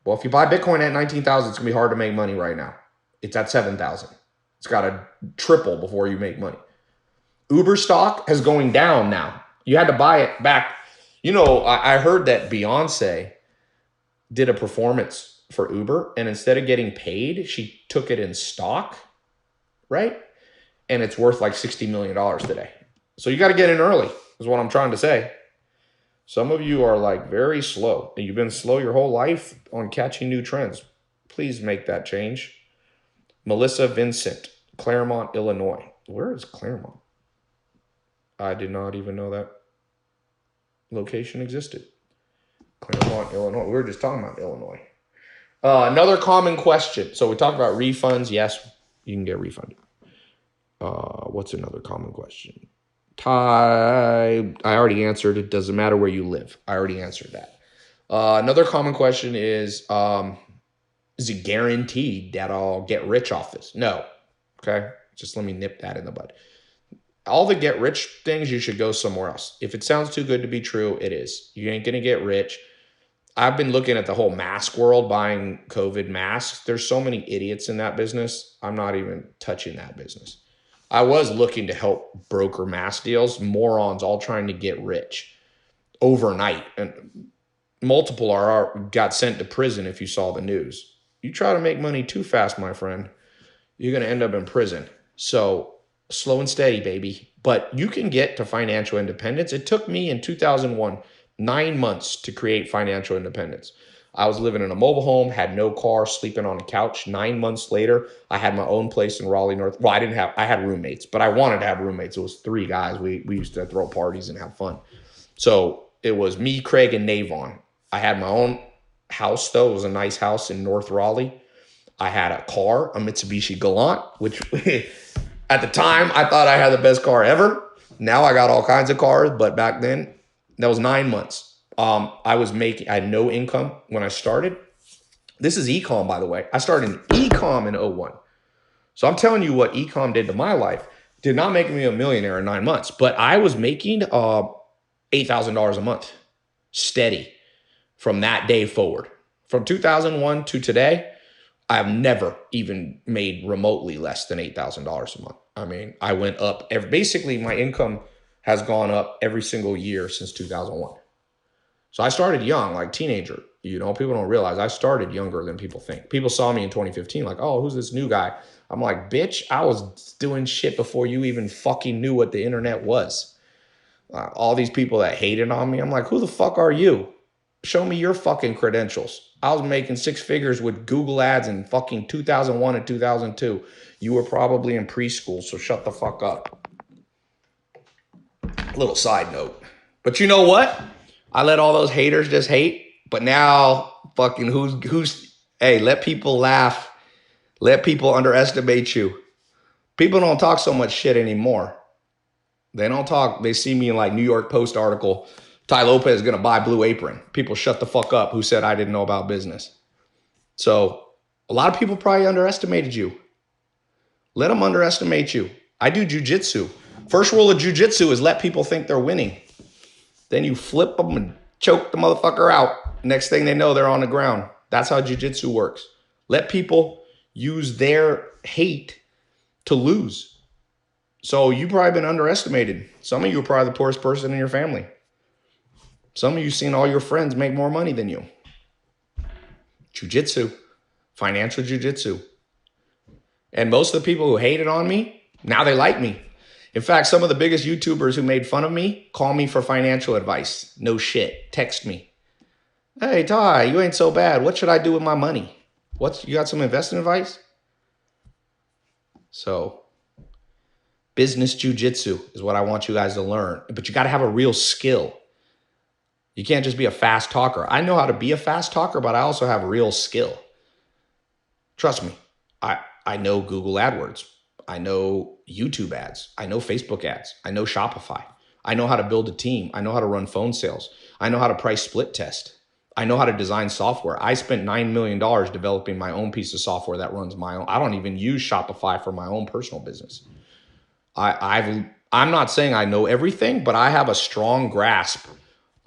Well, if you buy Bitcoin at 19,000, it's going to be hard to make money right now. It's at 7,000. It's got to triple before you make money. Uber stock is going down now. You had to buy it back. You know, I heard that Beyonce did a performance for Uber, and instead of getting paid, she took it in stock, right? And it's worth like $60 million today. So you got to get in early, is what I'm trying to say. Some of you are like very slow, and you've been slow your whole life on catching new trends. Please make that change. Melissa Vincent, Claremont, Illinois. Where is Claremont? I did not even know that location existed. Claremont, Illinois. We were just talking about Illinois. Another common question. So we talked about refunds. Yes, you can get refunded. What's another common question? I already answered. It doesn't matter where you live. I already answered that. Another common question is it guaranteed that I'll get rich off this? No. Okay. Just let me nip that in the bud. All the get rich things, you should go somewhere else. If it sounds too good to be true, it is. You ain't going to get rich. I've been looking at the whole mask world, buying COVID masks. There's so many idiots in that business. I'm not even touching that business. I was looking to help broker mask deals, morons all trying to get rich overnight. And multiple got sent to prison if you saw the news. You try to make money too fast, my friend, you're going to end up in prison. So slow and steady, baby. But you can get to financial independence. It took me in 2001 9 months to create financial independence. I was living in a mobile home, had no car, sleeping on a couch. 9 months later, I had my own place in Raleigh, North. Well, I had roommates, but I wanted to have roommates. It was 3 guys. We used to throw parties and have fun. So it was me, Craig, and Navon. I had my own house, though. It was a nice house in North Raleigh. I had a car, a Mitsubishi Galant, which at the time I thought I had the best car ever. Now I got all kinds of cars, but back then, that was 9 months. I had no income when I started. This is ecom, by the way. I started in ecom in 01. So I'm telling you what ecom did to my life. Did not make me a millionaire in 9 months, but I was making $8,000 a month steady from that day forward. From 2001 to today, I've never even made remotely less than $8,000 a month. I mean, I went up. Basically, my income has gone up every single year since 2001. So I started young, like teenager. You know, people don't realize I started younger than people think. People saw me in 2015 like, oh, who's this new guy? I'm like, bitch, I was doing shit before you even fucking knew what the internet was. All these people that hated on me, I'm like, who the fuck are you? Show me your fucking credentials. I was making 6 figures with Google ads in fucking 2001 and 2002. You were probably in preschool, so shut the fuck up. Little side note. But you know what? I let all those haters just hate. But now fucking hey, let people laugh. Let people underestimate you. People don't talk so much shit anymore. They don't talk. They see me in like New York Post article. Tai Lopez is going to buy Blue Apron. People shut the fuck up who said I didn't know about business. So a lot of people probably underestimated you. Let them underestimate you. I do jujitsu. First rule of jujitsu is let people think they're winning. Then you flip them and choke the motherfucker out. Next thing they know, they're on the ground. That's how jujitsu works. Let people use their hate to lose. So you've probably been underestimated. Some of you are probably the poorest person in your family. Some of you seen all your friends make more money than you. Jiu-jitsu, financial jiu-jitsu. And most of the people who hated on me, now they like me. In fact, some of the biggest YouTubers who made fun of me call me for financial advice. No shit. Text me. Hey, Ty, you ain't so bad. What should I do with my money? You got some investing advice? So, business jiu-jitsu is what I want you guys to learn. But you got to have a real skill. You can't just be a fast talker. I know how to be a fast talker, but I also have real skill. Trust me. I know Google AdWords. I know YouTube ads. I know Facebook ads. I know Shopify. I know how to build a team. I know how to run phone sales. I know how to price split test. I know how to design software. I spent $9 million developing my own piece of software that runs my own. I don't even use Shopify for my own personal business. I'm not saying I know everything, but I have a strong grasp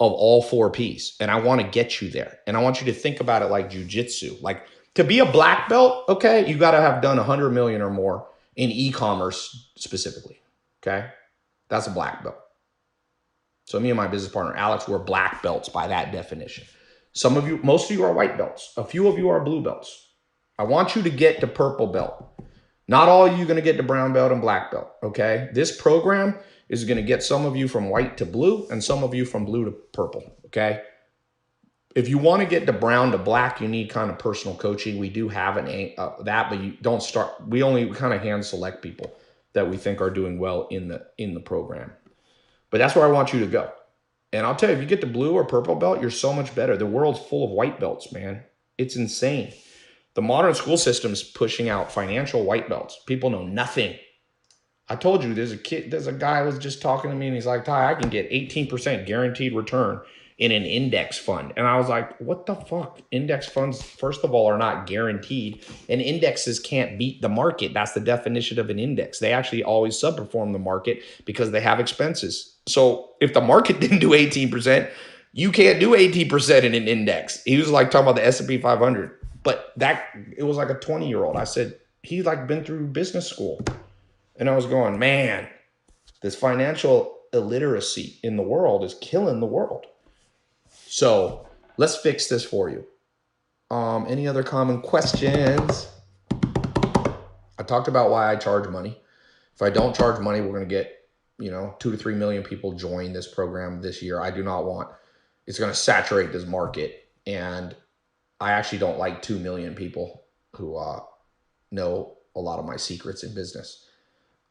of all 4 Ps, and I want to get you there. And I want you to think about it like jujitsu. Like to be a black belt, okay, you got to have done 100 million or more in e-commerce specifically, okay? That's a black belt. So me and my business partner, Alex, we're black belts by that definition. Most of you are white belts. A few of you are blue belts. I want you to get to purple belt. Not all of you are going to get to brown belt and black belt, okay? This program is going to get some of you from white to blue and some of you from blue to purple, okay? If you want to get to brown to black, you need kind of personal coaching. We do have that, but you don't start. We only kind of hand select people that we think are doing well in the program. But that's where I want you to go. And I'll tell you, if you get the blue or purple belt, you're so much better. The world's full of white belts, man. It's insane. The modern school system is pushing out financial white belts. People know nothing. I told you, there's a guy who was just talking to me, and he's like, Tai, I can get 18% guaranteed return in an index fund. And I was like, what the fuck? Index funds, first of all, are not guaranteed, and indexes can't beat the market. That's the definition of an index. They actually always subperform the market because they have expenses. So if the market didn't do 18%, you can't do 18% in an index. He was like talking about the S&P 500, but it was like a 20-year-old. I said, he's like been through business school. And I was going, man, this financial illiteracy in the world is killing the world. So let's fix this for you. Any other common questions? I talked about why I charge money. If I don't charge money, we're going to get, 2 to 3 million people join this program this year. I do not want, it's going to saturate this market. And I actually don't like 2 million people who know a lot of my secrets in business.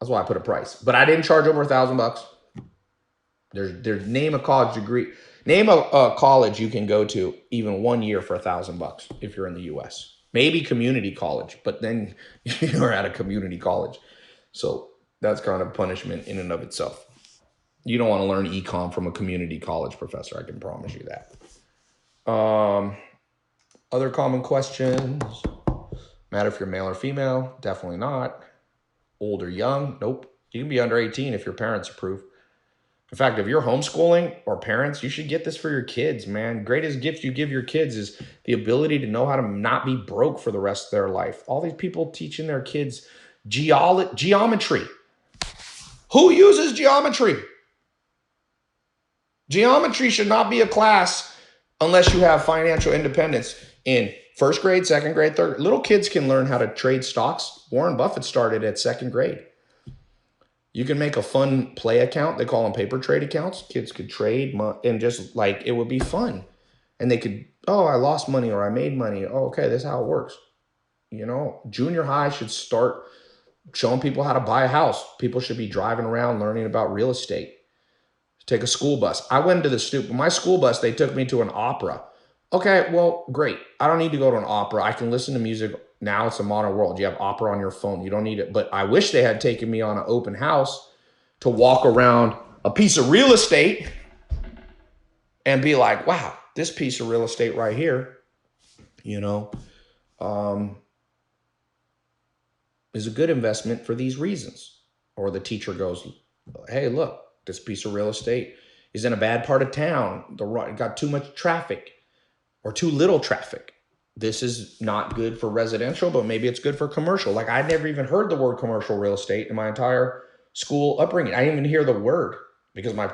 That's why I put a price. But I didn't charge over $1,000. There's name a college degree. Name a college you can go to even 1 year for $1,000 if you're in the U.S. Maybe community college, but then you're at a community college. So that's kind of punishment in and of itself. You don't want to learn econ from a community college professor. I can promise you that. Other common questions. Matter if you're male or female? Definitely not. Old or young? Nope. You can be under 18 if your parents approve. In fact, if you're homeschooling or parents, you should get this for your kids, man. Greatest gift you give your kids is the ability to know how to not be broke for the rest of their life. All these people teaching their kids geometry. Who uses geometry? Geometry should not be a class unless you have financial independence in first grade, second grade, third. Little kids can learn how to trade stocks. Warren Buffett started at second grade. You can make a fun play account. They call them paper trade accounts. Kids could trade and just like, it would be fun. And they could, I lost money or I made money. Oh, okay, this is how it works. Junior high should start showing people how to buy a house. People should be driving around learning about real estate. Take a school bus. I went to my school bus, they took me to an opera. Okay, well, great. I don't need to go to an opera. I can listen to music. Now it's a modern world. You have opera on your phone. You don't need it. But I wish they had taken me on an open house to walk around a piece of real estate and be like, wow, this piece of real estate right here, is a good investment for these reasons. Or the teacher goes, hey, look, this piece of real estate is in a bad part of town. It got too much traffic or too little traffic. This is not good for residential, but maybe it's good for commercial. Like I'd never even heard the word commercial real estate in my entire school upbringing. I didn't even hear the word because my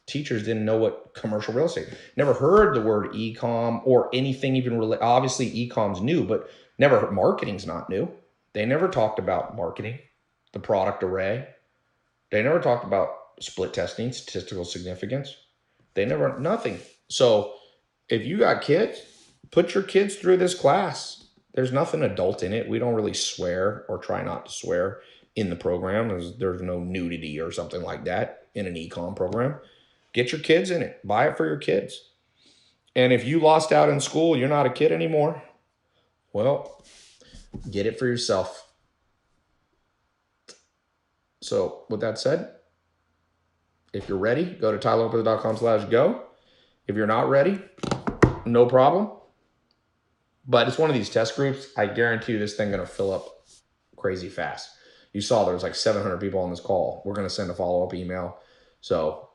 teachers didn't know what commercial real estate. Never heard the word e-com or anything even really. Obviously e-com's new, but never heard marketing's not new. They never talked about marketing, the product array. They never talked about split testing, statistical significance. Nothing. So if you got kids, put your kids through this class. There's nothing adult in it. We don't really swear or try not to swear in the program. There's no nudity or something like that in an econ program. Get your kids in it. Buy it for your kids. And if you lost out in school, you're not a kid anymore. Well, get it for yourself. So with that said, if you're ready, go to tailopez.com/go. If you're not ready, no problem. But it's one of these test groups. I guarantee you this thing going to fill up crazy fast. You saw there was like 700 people on this call. We're going to send a follow-up email. So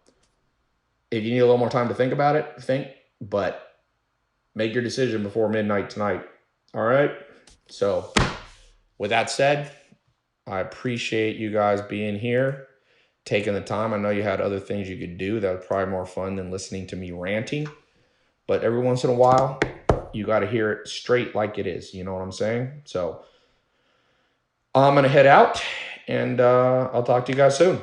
if you need a little more time to think about it, but make your decision before midnight tonight. All right? So with that said, I appreciate you guys being here, taking the time. I know you had other things you could do that was probably more fun than listening to me ranting. But every once in a while, you got to hear it straight like it is. You know what I'm saying? So I'm going to head out, and I'll talk to you guys soon.